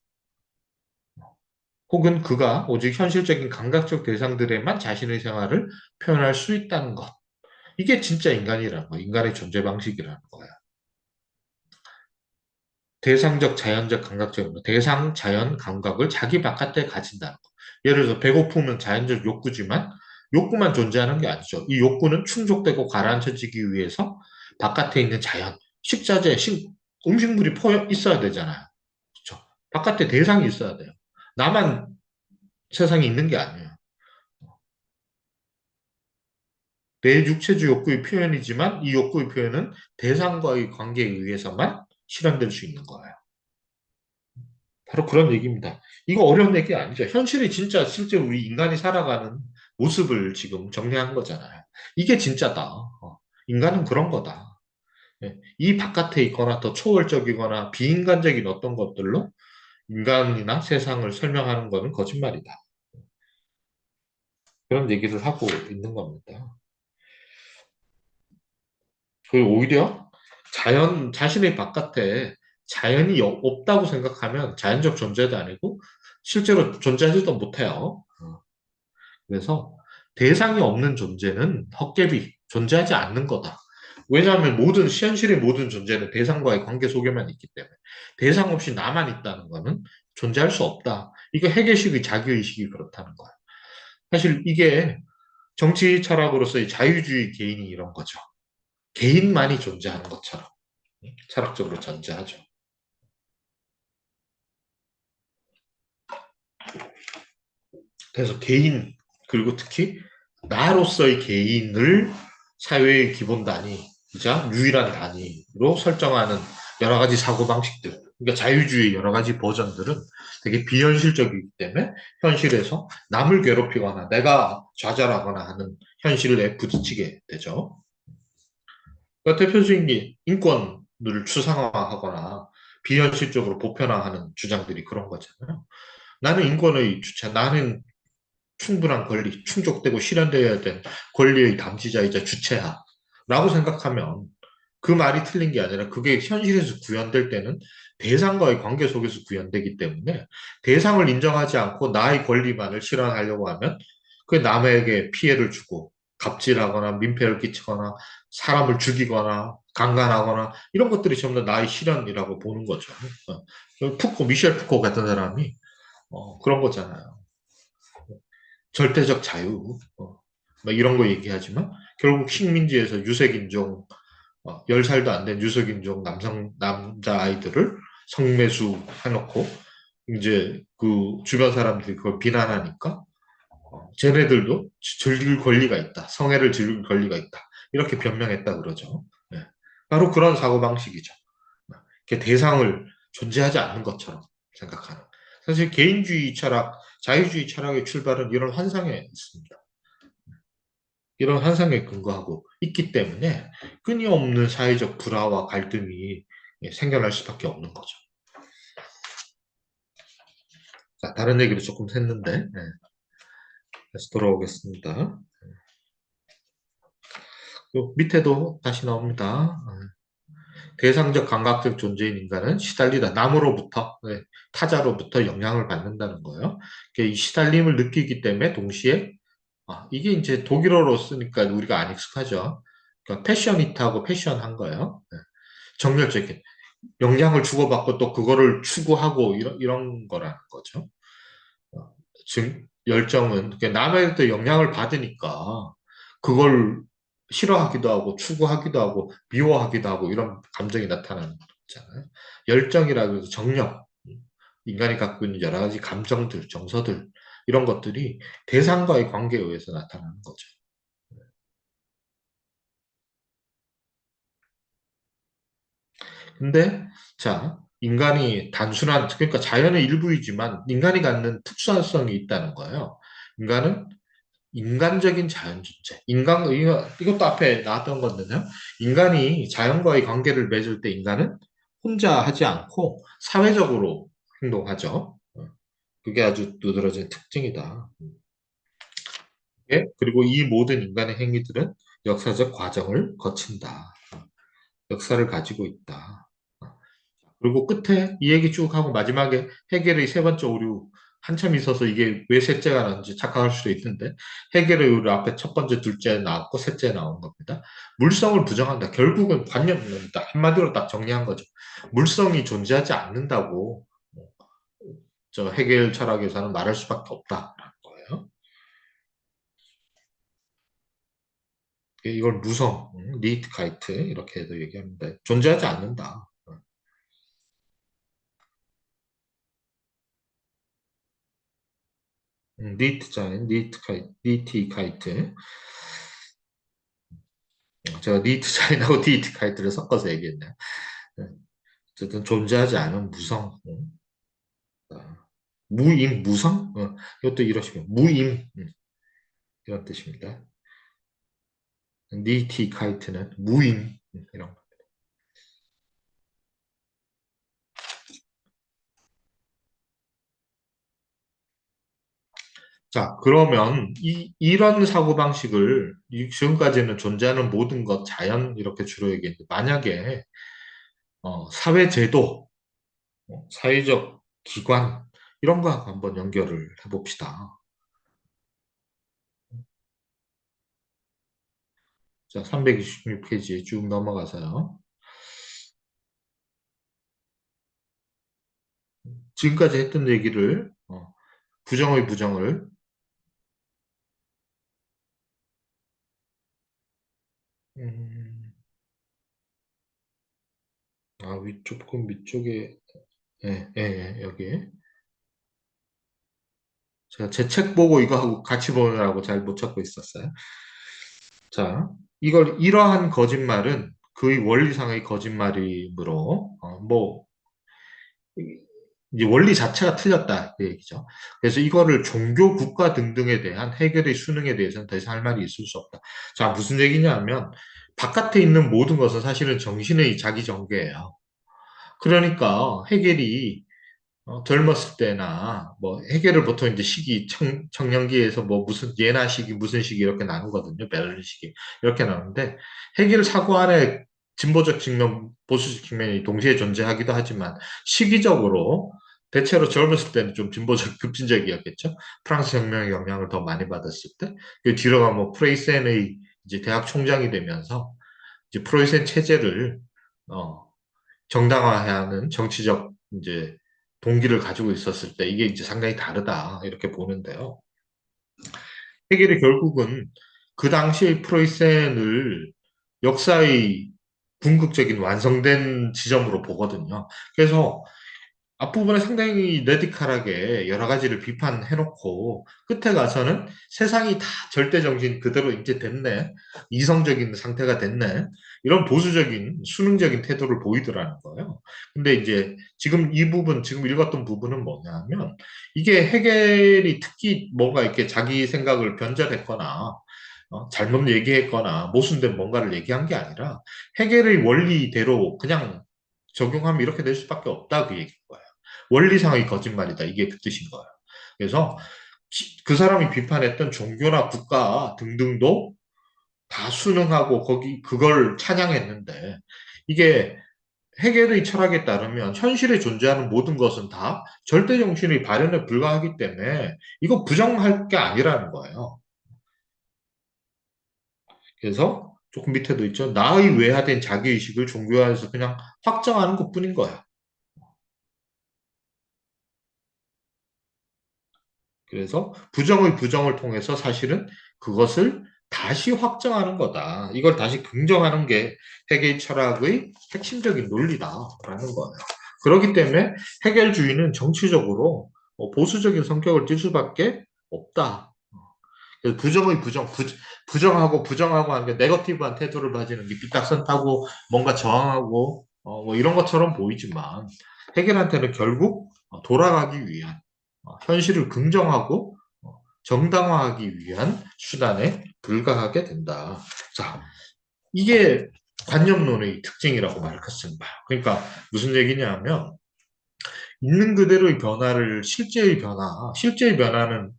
혹은 그가 오직 현실적인 감각적 대상들에만 자신의 생활을 표현할 수 있다는 것. 이게 진짜 인간이라는 거, 인간의 존재 방식이라는 거야. 대상적, 자연적, 감각적, 대상, 자연, 감각을 자기 바깥에 가진다는 거. 예를 들어서 배고픔은 자연적 욕구지만 욕구만 존재하는 게 아니죠. 이 욕구는 충족되고 가라앉혀지기 위해서 바깥에 있는 자연, 식자재, 음식물이 있어야 되잖아요. 그렇죠? 바깥에 대상이 있어야 돼요. 나만 세상에 있는 게 아니에요. 내 육체적 욕구의 표현이지만 이 욕구의 표현은 대상과의 관계에 의해서만 실현될 수 있는 거예요. 바로 그런 얘기입니다. 이거 어려운 얘기 아니죠. 현실이 진짜 실제 우리 인간이 살아가는 모습을 지금 정리한 거잖아요. 이게 진짜다. 인간은 그런 거다. 예. 이 바깥에 있거나 더 초월적이거나 비인간적인 어떤 것들로 인간이나 세상을 설명하는 거는 거짓말이다. 그런 얘기를 하고 있는 겁니다. 그리고 오히려 자신의 바깥에 자연이 없다고 생각하면 자연적 존재도 아니고 실제로 존재하지도 못해요. 그래서 대상이 없는 존재는 헛개비, 존재하지 않는 거다. 왜냐하면 현실의 모든 존재는 대상과의 관계 속에만 있기 때문에 대상 없이 나만 있다는 거는 존재할 수 없다. 이거 해결식의 자기의식이 그렇다는 거예요. 사실 이게 정치 철학으로서의 자유주의 개인이 이런 거죠. 개인만이 존재하는 것처럼 철학적으로 전제하죠. 그래서 그리고 특히 나로서의 개인을 사회의 기본 단위이자 유일한 단위로 설정하는 여러 가지 사고방식들, 그러니까 자유주의 여러 가지 버전들은 되게 비현실적이기 때문에 현실에서 남을 괴롭히거나 내가 좌절하거나 하는 현실에 부딪히게 되죠. 그러니까 대표적인 게 인권을 추상화하거나 비현실적으로 보편화하는 주장들이 그런 거잖아요. 나는 충분한 권리, 충족되고 실현되어야 된 권리의 담지자이자 주체하라고 생각하면 그 말이 틀린 게 아니라 그게 현실에서 구현될 때는 대상과의 관계 속에서 구현되기 때문에 대상을 인정하지 않고 나의 권리만을 실현하려고 하면 그 남에게 피해를 주고 갑질하거나 민폐를 끼치거나 사람을 죽이거나 강간하거나 이런 것들이 전부 다 나의 실현이라고 보는 거죠. 미셸 푸코 같은 사람이 그런 거잖아요. 절대적 자유, 막 이런 거 얘기하지만 결국 식민지에서 유색인종, 10살도 안 된 유색인종 남자 아이들을 성매수 해놓고 이제 그 주변 사람들이 그걸 비난하니까 쟤네들도 즐길 권리가 있다. 성애를 즐길 권리가 있다. 이렇게 변명했다 그러죠. 네. 바로 그런 사고방식이죠. 대상을 존재하지 않는 것처럼 생각하는. 사실 개인주의 철학, 자유주의 철학의 출발은 이런 환상에 있습니다. 이런 환상에 근거하고 있기 때문에 끊임없는 사회적 불화와 갈등이 생겨날 수밖에 없는 거죠. 자, 다른 얘기를 조금 했는데 다시 돌아오겠습니다. 밑에도 다시 나옵니다. 대상적 감각적 존재인 인간은 시달리다 남으로부터 타자로부터 영향을 받는다는 거예요. 이 시달림을 느끼기 때문에 동시에 이게 이제 독일어로 쓰니까 우리가 안 익숙하죠. 그러니까 패셔니트하고 패션한 거예요. 정열적인 영향을 주고받고 또 그거를 추구하고 이런 거라는 거죠. 즉 열정은 남에게 영향을 받으니까 그걸 싫어하기도 하고 추구하기도 하고 미워하기도 하고 이런 감정이 나타나는 거잖아요. 열정이라고 해서 정력, 인간이 갖고 있는 여러 가지 감정들, 정서들 이런 것들이 대상과의 관계에 의해서 나타나는 거죠. 근데 자, 인간이 그러니까 자연의 일부이지만 인간이 갖는 특수성이 있다는 거예요. 인간은 인간적인 자연 존재. 이것도 앞에 나왔던 건데요. 인간이 자연과의 관계를 맺을 때 인간은 혼자 하지 않고 사회적으로 행동하죠. 그게 아주 두드러진 특징이다. 그리고 이 모든 인간의 행위들은 역사적 과정을 거친다. 역사를 가지고 있다. 그리고 끝에 이 얘기 쭉 하고 마지막에 해겔의 세 번째 오류 한참 있어서 이게 왜 셋째가 나는지 착각할 수도 있는데 해겔의 의로 앞에 첫 번째, 둘째 나왔고 셋째 나온 겁니다. 물성을 부정한다. 결국은 관념은 딱 한마디로 딱 정리한 거죠. 물성이 존재하지 않는다고 저 해겔 철학에서는 말할 수밖에 없다라는 거예요. 이걸 무성, 니트카이트 이렇게도 얘기합니다. 존재하지 않는다. 니트자인 니트카이트. 제가 니트자인하고 니트카이트를 섞어서 얘기했네요. 네. 어쨌든 존재하지 않은 무성, 아, 무임, 무성? 이것도 이러시면 무임 이런 뜻입니다. 니티카이트는 무임 이런 거. 자, 그러면 이런 사고방식을 지금까지는 존재하는 모든 것, 자연 이렇게 주로 얘기했는데 만약에 사회제도, 사회적 기관 이런 거하고 한번 연결을 해봅시다. 자, 326페이지에 쭉 넘어가서요. 지금까지 했던 얘기를 부정의 부정을 음, 조금 위쪽에 여기 제가 제 책 보고 이거하고 같이 보느라고 잘 못 찾고 있었어요. 자, 이걸 이러한 거짓말은 그의 원리상의 거짓말이므로 이제 원리 자체가 틀렸다 그 얘기죠. 그래서 이거를 종교, 국가 등등에 대한 해결의 수능에 대해서는 더 이상 할 말이 있을 수 없다. 자, 무슨 얘기냐면 바깥에 있는 모든 것은 사실은 정신의 자기 전개예요. 그러니까 해결이 젊었을 때나 뭐 해결을 보통 이제 시기 청년기에서 뭐 무슨 예나 시기 무슨 시기 이렇게 나누거든요. 밸런스 시기 이렇게 나누는데 해결 사고 안에 진보적 측면, 보수적 측면이 동시에 존재하기도 하지만 시기적으로 대체로 젊었을 때는 좀 진보적 급진적이었겠죠. 프랑스 혁명의 영향을 더 많이 받았을 때, 그 뒤로가 뭐 프레이센의 이제 대학 총장이 되면서 이제 프로이센 체제를 어, 정당화해야 하는 정치적 이제 동기를 가지고 있었을 때 이게 이제 상당히 다르다 이렇게 보는데요. 해결이 결국은 그 당시의 프로이센을 역사의 궁극적인 완성된 지점으로 보거든요. 그래서 앞부분에 상당히 레디칼하게 여러 가지를 비판해놓고 끝에 가서는 세상이 다 절대정신 그대로 이제 됐네. 이성적인 상태가 됐네. 이런 보수적인 수능적인 태도를 보이더라는 거예요. 근데 이제 지금 이 부분, 지금 읽었던 부분은 뭐냐면 이게 해결이 특히 뭔가 이렇게 자기 생각을 변절했거나 잘못 얘기했거나 모순된 뭔가를 얘기한 게 아니라 해결의 원리대로 그냥 적용하면 이렇게 될 수밖에 없다 그 얘기인 거예요. 원리상의 거짓말이다. 이게 그 뜻인 거예요. 그래서 그 사람이 비판했던 종교나 국가 등등도 다 순응하고 거기 그걸 찬양했는데 이게 해결의 철학에 따르면 현실에 존재하는 모든 것은 다 절대 정신의 발현에 불과하기 때문에 이거 부정할 게 아니라는 거예요. 그래서 조금 밑에도 있죠. 나의 외화된 자기의식을 종교화해서 그냥 확정하는 것뿐인 거야. 그래서 부정의 부정을 통해서 사실은 그것을 다시 확정하는 거다. 이걸 다시 긍정하는 게 해결 철학의 핵심적인 논리다라는 거예요. 그렇기 때문에 해결주의는 정치적으로 보수적인 성격을 띨 수밖에 없다. 그래서 부정의 부정하고 부정하고 하는 게 네거티브한 태도를 가지는 게 삐딱선 타고 뭔가 저항하고 뭐 이런 것처럼 보이지만 해결한테는 결국 돌아가기 위한 현실을 긍정하고 정당화하기 위한 수단에 불과하게 된다. 자, 이게 관념론의 특징이라고 말했습니다. 그러니까 무슨 얘기냐면 있는 그대로의 변화를 실제의 변화는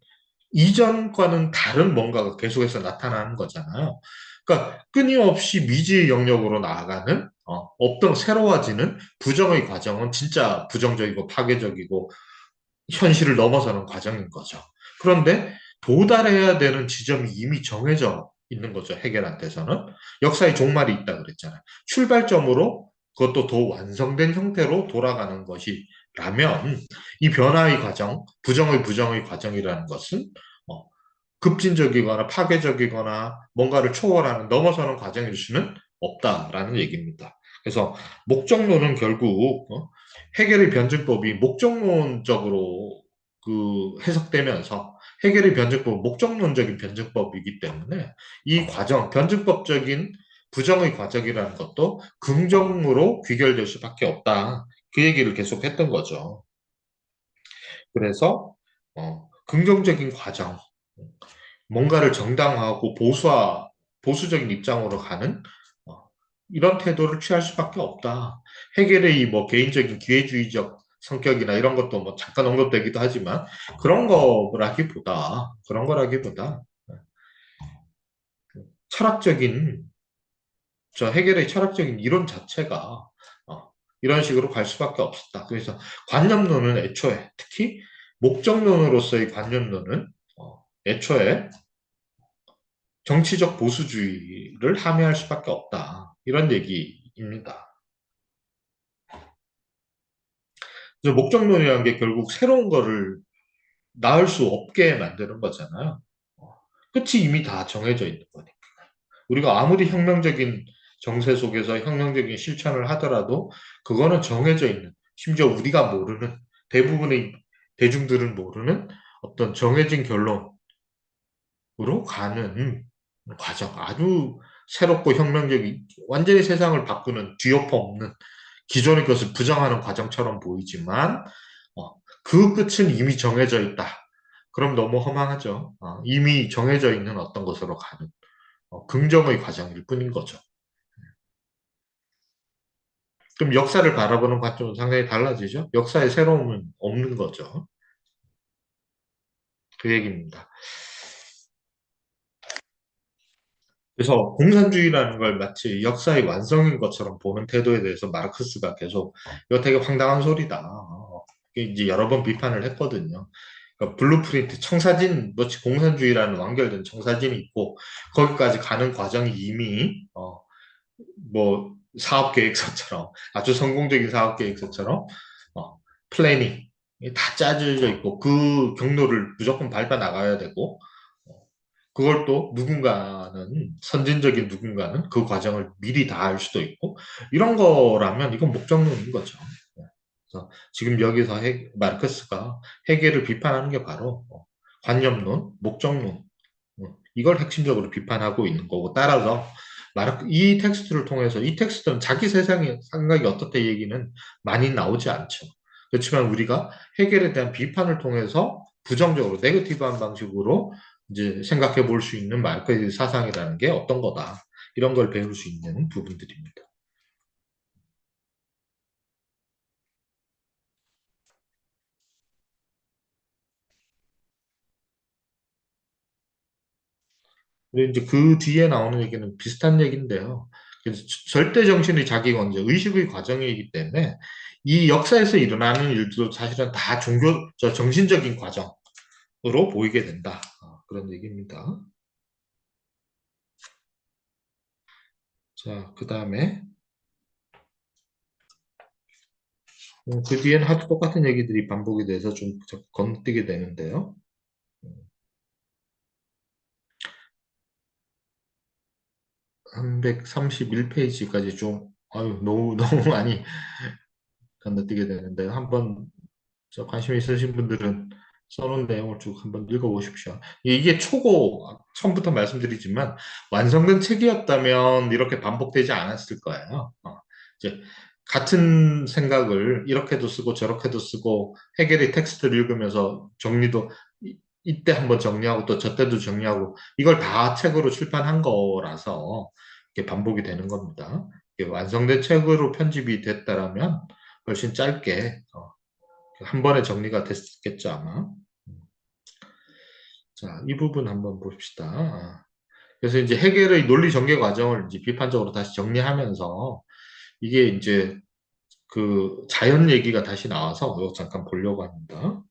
이전과는 다른 뭔가가 계속해서 나타나는 거잖아요. 그러니까 끊임없이 미지의 영역으로 나아가는 없던 새로워지는 부정의 과정은 진짜 부정적이고 파괴적이고 현실을 넘어서는 과정인 거죠. 그런데 도달해야 되는 지점이 이미 정해져 있는 거죠. 해결한테서는. 역사의 종말이 있다 그랬잖아요. 출발점으로 그것도 더 완성된 형태로 돌아가는 것이라면 이 변화의 과정, 부정의 과정이라는 것은 어, 급진적이거나 파괴적이거나 뭔가를 초월하는 넘어서는 과정일 수는 없다라는 얘기입니다. 그래서 목적론은 결국 해결의 변증법이 목적론적으로 해석되면서 해결의 변증법은 목적론적인 변증법이기 때문에 이 과정, 변증법적인 부정의 과정이라는 것도 긍정으로 귀결될 수밖에 없다. 그 얘기를 계속 했던 거죠. 그래서 긍정적인 과정, 뭔가를 정당화하고 보수적인 입장으로 가는 어, 이런 태도를 취할 수밖에 없다. 해결의 뭐 개인적인 기회주의적 성격이나 이런 것도 뭐 잠깐 언급되기도 하지만 그런 거라기보다 철학적인 해결의 철학적인 이론 자체가 이런 식으로 갈 수밖에 없었다. 그래서 관념론은 애초에 특히 목적론으로서의 관념론은 애초에 정치적 보수주의를 함의할 수밖에 없다. 이런 얘기입니다. 그래서 목적론이라는 게 결국 새로운 거를 낳을 수 없게 만드는 거잖아요. 어, 끝이 이미 다 정해져 있는 거니까. 우리가 아무리 혁명적인 정세 속에서 혁명적인 실천을 하더라도 그거는 정해져 있는, 심지어 우리가 모르는, 대부분의 대중들은 모르는 어떤 정해진 결론으로 가는 과정. 아주 새롭고 혁명적인, 완전히 세상을 바꾸는 뒤엎어 없는 기존의 것을 부정하는 과정처럼 보이지만 그 끝은 이미 정해져 있다. 그럼 너무 허망하죠. 이미 정해져 있는 어떤 것으로 가는 긍정의 과정일 뿐인 거죠. 그럼 역사를 바라보는 관점은 상당히 달라지죠. 역사의 새로움은 없는 거죠. 그 얘기입니다. 그래서 공산주의라는 걸 마치 역사의 완성인 것처럼 보는 태도에 대해서 마르크스가 계속 이거 되게 황당한 소리다. 이제 여러 번 비판을 했거든요. 그러니까 블루프린트, 청사진, 뭐 공산주의라는 완결된 청사진이 있고 거기까지 가는 과정이 이미 뭐 사업 계획서처럼 아주 성공적인 사업 계획서처럼 어, 플래닝 다 짜져져 있고 그 경로를 무조건 밟아 나가야 되고 어, 그걸 또 누군가는 선진적인 누군가는 그 과정을 미리 다 알 수도 있고 이런 거라면 이건 목적론인 거죠. 그래서 지금 여기서 마르크스가 해겔을 비판하는 게 바로 관념론, 목적론 이걸 핵심적으로 비판하고 있는 거고 따라서 이 텍스트를 통해서 이 텍스트는 자기 세상의 생각이 어떻다 얘기는 많이 나오지 않죠. 그렇지만 우리가 해결에 대한 비판을 통해서 부정적으로 네거티브한 방식으로 이제 생각해 볼 수 있는 마르크의 사상이라는 게 어떤 거다. 이런 걸 배울 수 있는 부분들입니다. 근데 이제 그 뒤에 나오는 얘기는 비슷한 얘기인데요. 그래서 절대 정신의 자기 건재, 의식의 과정이기 때문에 이 역사에서 일어나는 일들도 사실은 다 정신적인 과정으로 보이게 된다. 그런 얘기입니다. 자, 그 다음에 그 뒤에는 하도 똑같은 얘기들이 반복이 돼서 좀 건너뛰게 되는데요. 331페이지까지 좀 아유 너무 너무 많이 건너뛰게 되는데 한번 관심 있으신 분들은 써놓은 내용을 쭉 한번 읽어보십시오. 이게 초고, 처음부터 말씀드리지만, 완성된 책이었다면 이렇게 반복되지 않았을 거예요. 이제, 같은 생각을 이렇게도 쓰고 저렇게도 쓰고, 해결의 텍스트를 읽으면서 정리도, 이때 한번 정리하고 또 저때도 정리하고, 이걸 다 책으로 출판한 거라서, 이게 반복이 되는 겁니다. 이게 완성된 책으로 편집이 됐다라면, 훨씬 짧게, 한 번에 정리가 됐겠죠, 아마. 자, 이 부분 한번 봅시다. 그래서 이제 해겔의 논리 전개 과정을 이제 비판적으로 다시 정리하면서 이게 이제 그 자연 얘기가 다시 나와서 이거 잠깐 보려고 합니다.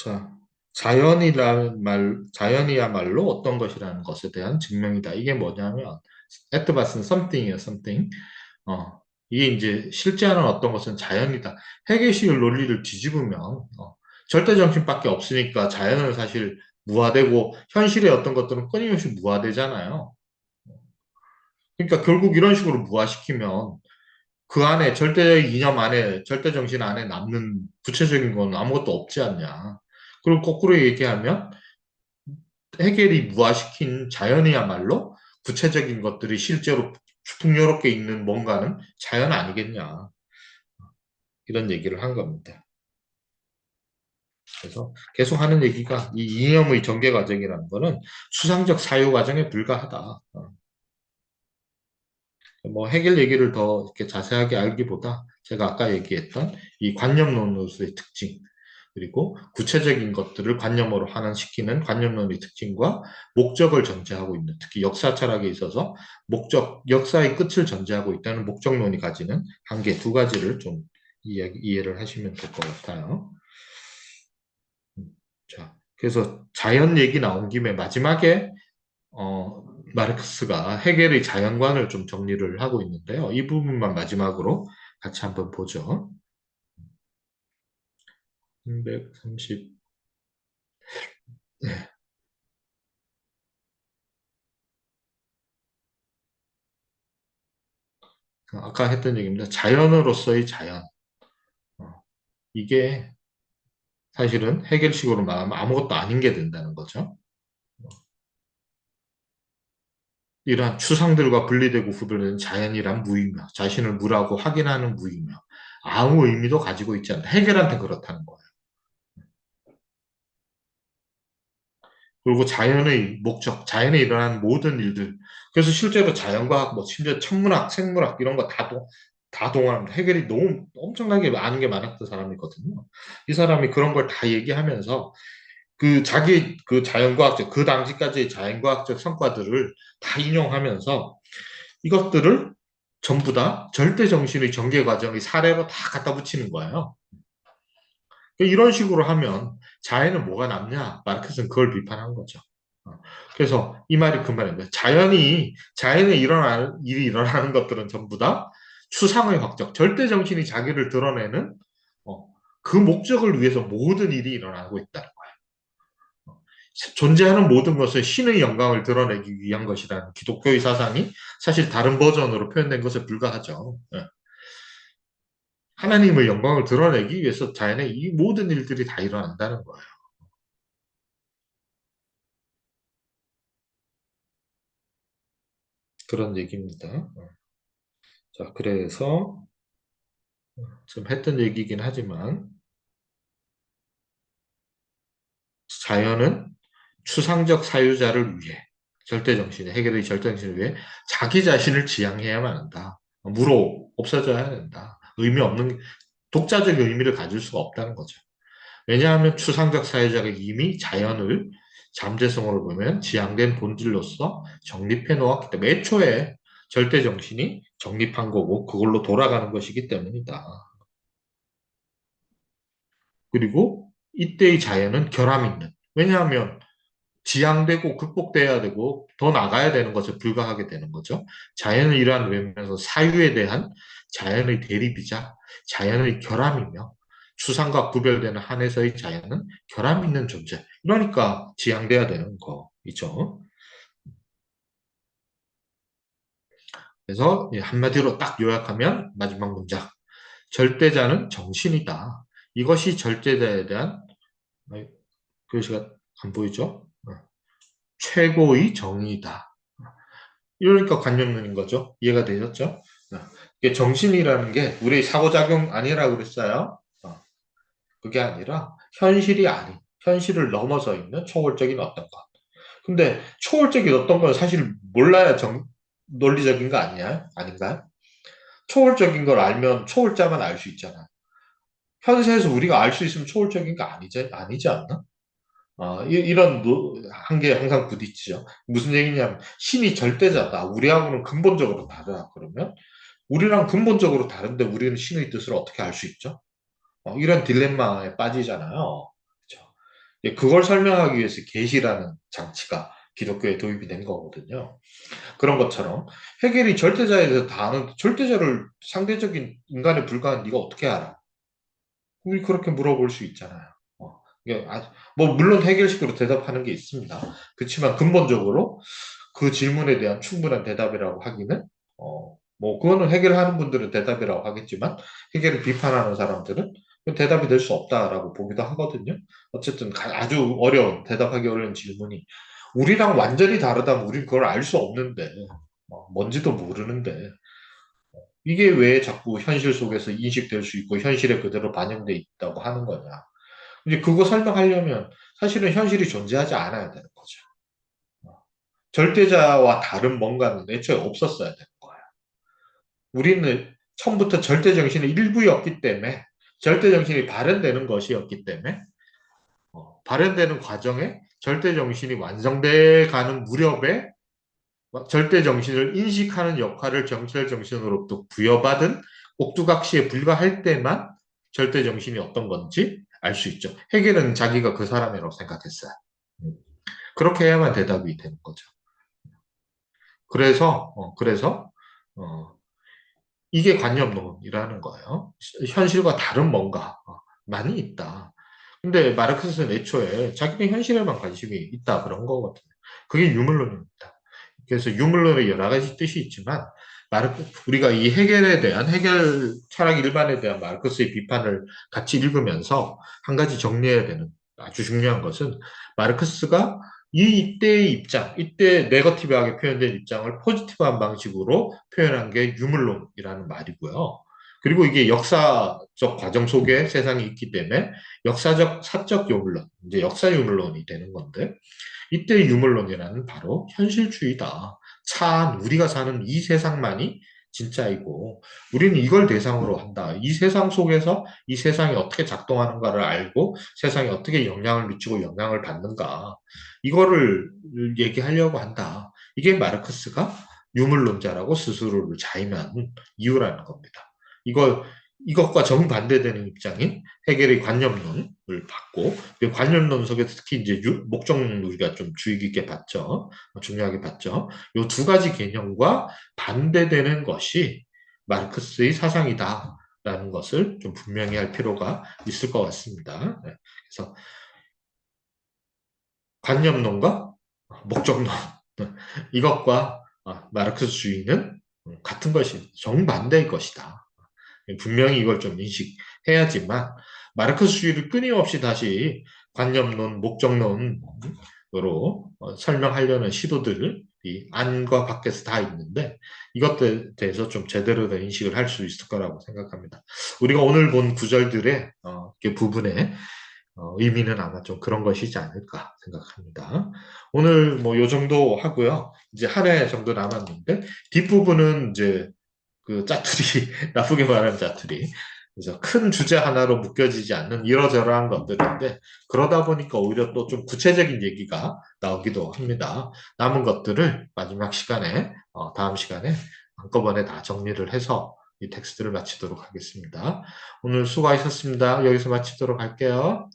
자, 자연이야말로 어떤 것이라는 것에 대한 증명이다. 이게 뭐냐면, 에트바스는 something이에요, something. 어, 이게 이제 실제하는 어떤 것은 자연이다. 해결식 논리를 뒤집으면, 절대 정신밖에 없으니까 자연은 사실 무화되고, 현실의 어떤 것들은 끊임없이 무화되잖아요. 그러니까 결국 이런 식으로 무화시키면, 그 안에 절대 이념 안에, 절대 정신 안에 남는 구체적인 건 아무것도 없지 않냐. 그리고 거꾸로 얘기하면, 해결이 무화시킨 자연이야말로 구체적인 것들이 실제로 풍요롭게 있는 뭔가는 자연 아니겠냐. 이런 얘기를 한 겁니다. 그래서 계속 하는 얘기가 이 이념의 전개 과정이라는 거는 추상적 사유 과정에 불과하다. 뭐 해결 얘기를 더 이렇게 자세하게 알기보다 제가 아까 얘기했던 이 관념론으로서의 특징, 그리고 구체적인 것들을 관념으로 환원시키는 관념론의 특징과 목적을 전제하고 있는, 특히 역사 철학에 있어서 역사의 끝을 전제하고 있다는 목적론이 가지는 한계 두 가지를 좀 이해를 하시면 될 것 같아요. 자, 그래서 자연 얘기 나온 김에 마지막에 마르크스가 해겔의 자연관을 좀 정리를 하고 있는데요. 이 부분만 마지막으로 같이 한번 보죠. 330. 네. 아까 했던 얘기입니다. 자연으로서의 자연. 어, 이게 사실은 해겔식으로 말하면 아무것도 아닌 게 된다는 거죠. 이러한 추상들과 분리되고 구별되는 자연이란 무의며, 자신을 무라고 확인하는 무의며, 아무 의미도 가지고 있지 않다. 해겔한테 그렇다는 거예요. 그리고 자연의 목적, 자연에 일어나는 모든 일들. 그래서 실제로 자연과학, 뭐 심지어 천문학, 생물학 이런 거 다 동원합니다. 해결이 너무 엄청나게 아는 게 많았던 사람이거든요. 이 사람이 그런 걸 다 얘기하면서 그 자기 그 자연과학적, 그 당시까지의 자연과학적 성과들을 다 인용하면서 이것들을 전부 다 절대 정신의 전개 과정의 사례로 다 갖다 붙이는 거예요. 이런 식으로 하면 자연은 뭐가 남냐? 마르크스는 그걸 비판한 거죠. 어, 그래서 이 말이 그 말입니다. 자연에 일어나는 일이 일어나는 것들은 전부 다 추상의 확정, 절대 정신이 자기를 드러내는 어, 그 목적을 위해서 모든 일이 일어나고 있다는 거예요. 존재하는 모든 것은 신의 영광을 드러내기 위한 것이라는 기독교의 사상이 사실 다른 버전으로 표현된 것에 불과하죠. 예. 하나님의 영광을 드러내기 위해서 자연의 이 모든 일들이 다 일어난다는 거예요. 그런 얘기입니다. 자, 그래서 좀 했던 얘기긴 하지만 자연은 추상적 사유자를 위해 해결의 절대정신을 위해 자기 자신을 지향해야만 한다. 무로 없어져야 된다. 독자적 의미를 가질 수가 없다는 거죠. 왜냐하면 추상적 사유자가 이미 자연을 잠재성으로 보면 지향된 본질로서 정립해 놓았기 때문에 애초에 절대정신이 정립한 거고 그걸로 돌아가는 것이기 때문이다. 그리고 이때의 자연은 결함 있는. 왜냐하면 지향되고 극복돼야 되고 더 나가야 되는 것에 불과하게 되는 거죠. 자연을 이러한 외면에서 사유에 대한 자연의 대립이자 자연의 결함이며 추상과 구별되는 한에서의 자연은 결함 있는 존재. 그러니까 지향돼야 되는 거이죠. 그래서 한마디로 딱 요약하면 마지막 문장. 절대자는 정신이다. 이것이 절대자에 대한 글씨가 안 보이죠? 최고의 정의다. 이러니까 관념론인 거죠. 이해가 되셨죠? 이게 정신이라는 게 우리 사고작용 아니라고 그랬어요. 그게 아니라 현실을 넘어서 있는 초월적인 어떤 것. 근데 초월적인 어떤 건 사실 몰라야 논리적인 거 아닌가요? 초월적인 걸 알면 초월자만 알 수 있잖아. 현세에서 우리가 알 수 있으면 초월적인 거 아니지 않나? 이런 한계에 항상 부딪히죠. 무슨 얘기냐면 신이 절대자다. 우리하고는 근본적으로 다르다. 그러면 우리랑 근본적으로 다른데 우리는 신의 뜻을 어떻게 알 수 있죠? 이런 딜레마에 빠지잖아요. 그렇죠? 그걸 설명하기 위해서 계시라는 장치가 기독교에 도입이 된 거거든요. 그런 것처럼 해겔이 절대자에 대해서 다 아는데 절대자를 상대적인 인간에 불과한 네가 어떻게 알아? 우리 그렇게 물어볼 수 있잖아요. 이게 뭐 물론 해결식으로 대답하는 게 있습니다. 그렇지만 근본적으로 그 질문에 대한 충분한 대답이라고 하기는 뭐 그거는 해결하는 분들은 대답이라고 하겠지만 해결을 비판하는 사람들은 대답이 될 수 없다라고 보기도 하거든요. 어쨌든 아주 어려운 대답하기 어려운 질문이 우리랑 완전히 다르다면 우린 그걸 알 수 없는데 뭔지도 모르는데 이게 왜 자꾸 현실 속에서 인식될 수 있고 현실에 그대로 반영돼 있다고 하는 거냐. 이제 그거 설명하려면 사실은 현실이 존재하지 않아야 되는 거죠. 절대자와 다른 뭔가는 애초에 없었어야 되는 거예요. 우리는 처음부터 절대 정신의 일부였기 때문에 절대 정신이 발현되는 것이었기 때문에 발현되는 과정에 절대 정신이 완성돼 가는 무렵에 절대 정신을 인식하는 역할을 정찰 정신으로부터 부여받은 꼭두각시에 불과할 때만 절대 정신이 어떤 건지 알 수 있죠. 해결은 자기가 그 사람이라고 생각했어요. 음. 그렇게 해야만 대답이 되는 거죠. 그래서 어, 이게 관념론이라는 거예요. 현실과 다른 뭔가 많이 있다. 근데 마르크스는 애초에 자기는 현실에만 관심이 있다 그런 거거든요. 그게 유물론입니다. 그래서 유물론의 여러 가지 뜻이 있지만 우리가 이 해결에 대한 해결 철학 일반에 대한 마르크스의 비판을 같이 읽으면서 한 가지 정리해야 되는 아주 중요한 것은 마르크스가 이때의 입장, 이때 네거티브하게 표현된 입장을 포지티브한 방식으로 표현한 게 유물론이라는 말이고요. 그리고 이게 역사적 과정 속에 세상이 있기 때문에 역사적 사적 유물론, 이제 역사 유물론이 되는 건데 이때 유물론이라는 바로 현실주의다. 참 우리가 사는 이 세상만이 진짜이고 우리는 이걸 대상으로 한다. 이 세상 속에서 이 세상이 어떻게 작동하는가를 알고 세상에 어떻게 영향을 미치고 영향을 받는가. 이거를 얘기하려고 한다. 이게 마르크스가 유물론자라고 스스로를 자임한 이유라는 겁니다. 이것과 정반대되는 입장인 해겔의 관념론을 받고, 그 관념론 속에서 특히 이제 목적론 우리가 좀 주의 깊게 봤죠. 중요하게 봤죠. 이 두 가지 개념과 반대되는 것이 마르크스의 사상이다라는 것을 좀 분명히 할 필요가 있을 것 같습니다. 네. 그래서 관념론과 목적론 이것과 마르크스주의는 같은 것이 정반대의 것이다. 분명히 이걸 좀 인식해야지만 마르크스주의를 끊임없이 다시 관념론, 목적론으로 설명하려는 시도들이 안과 밖에서 다 있는데 이것들에 대해서 좀 제대로 된 인식을 할 수 있을 거라고 생각합니다. 우리가 오늘 본 구절들의 부분에 의미는 아마 좀 그런 것이지 않을까 생각합니다. 오늘 뭐 요 정도 하고요. 이제 한 해 정도 남았는데 뒷부분은 이제 그 짜투리, 나쁘게 말하면 짜투리. 그래서 큰 주제 하나로 묶여지지 않는 이러저러한 것들인데, 그러다 보니까 오히려 또 좀 구체적인 얘기가 나오기도 합니다. 남은 것들을 마지막 시간에, 다음 시간에 한꺼번에 다 정리를 해서 이 텍스트를 마치도록 하겠습니다. 오늘 수고하셨습니다. 여기서 마치도록 할게요.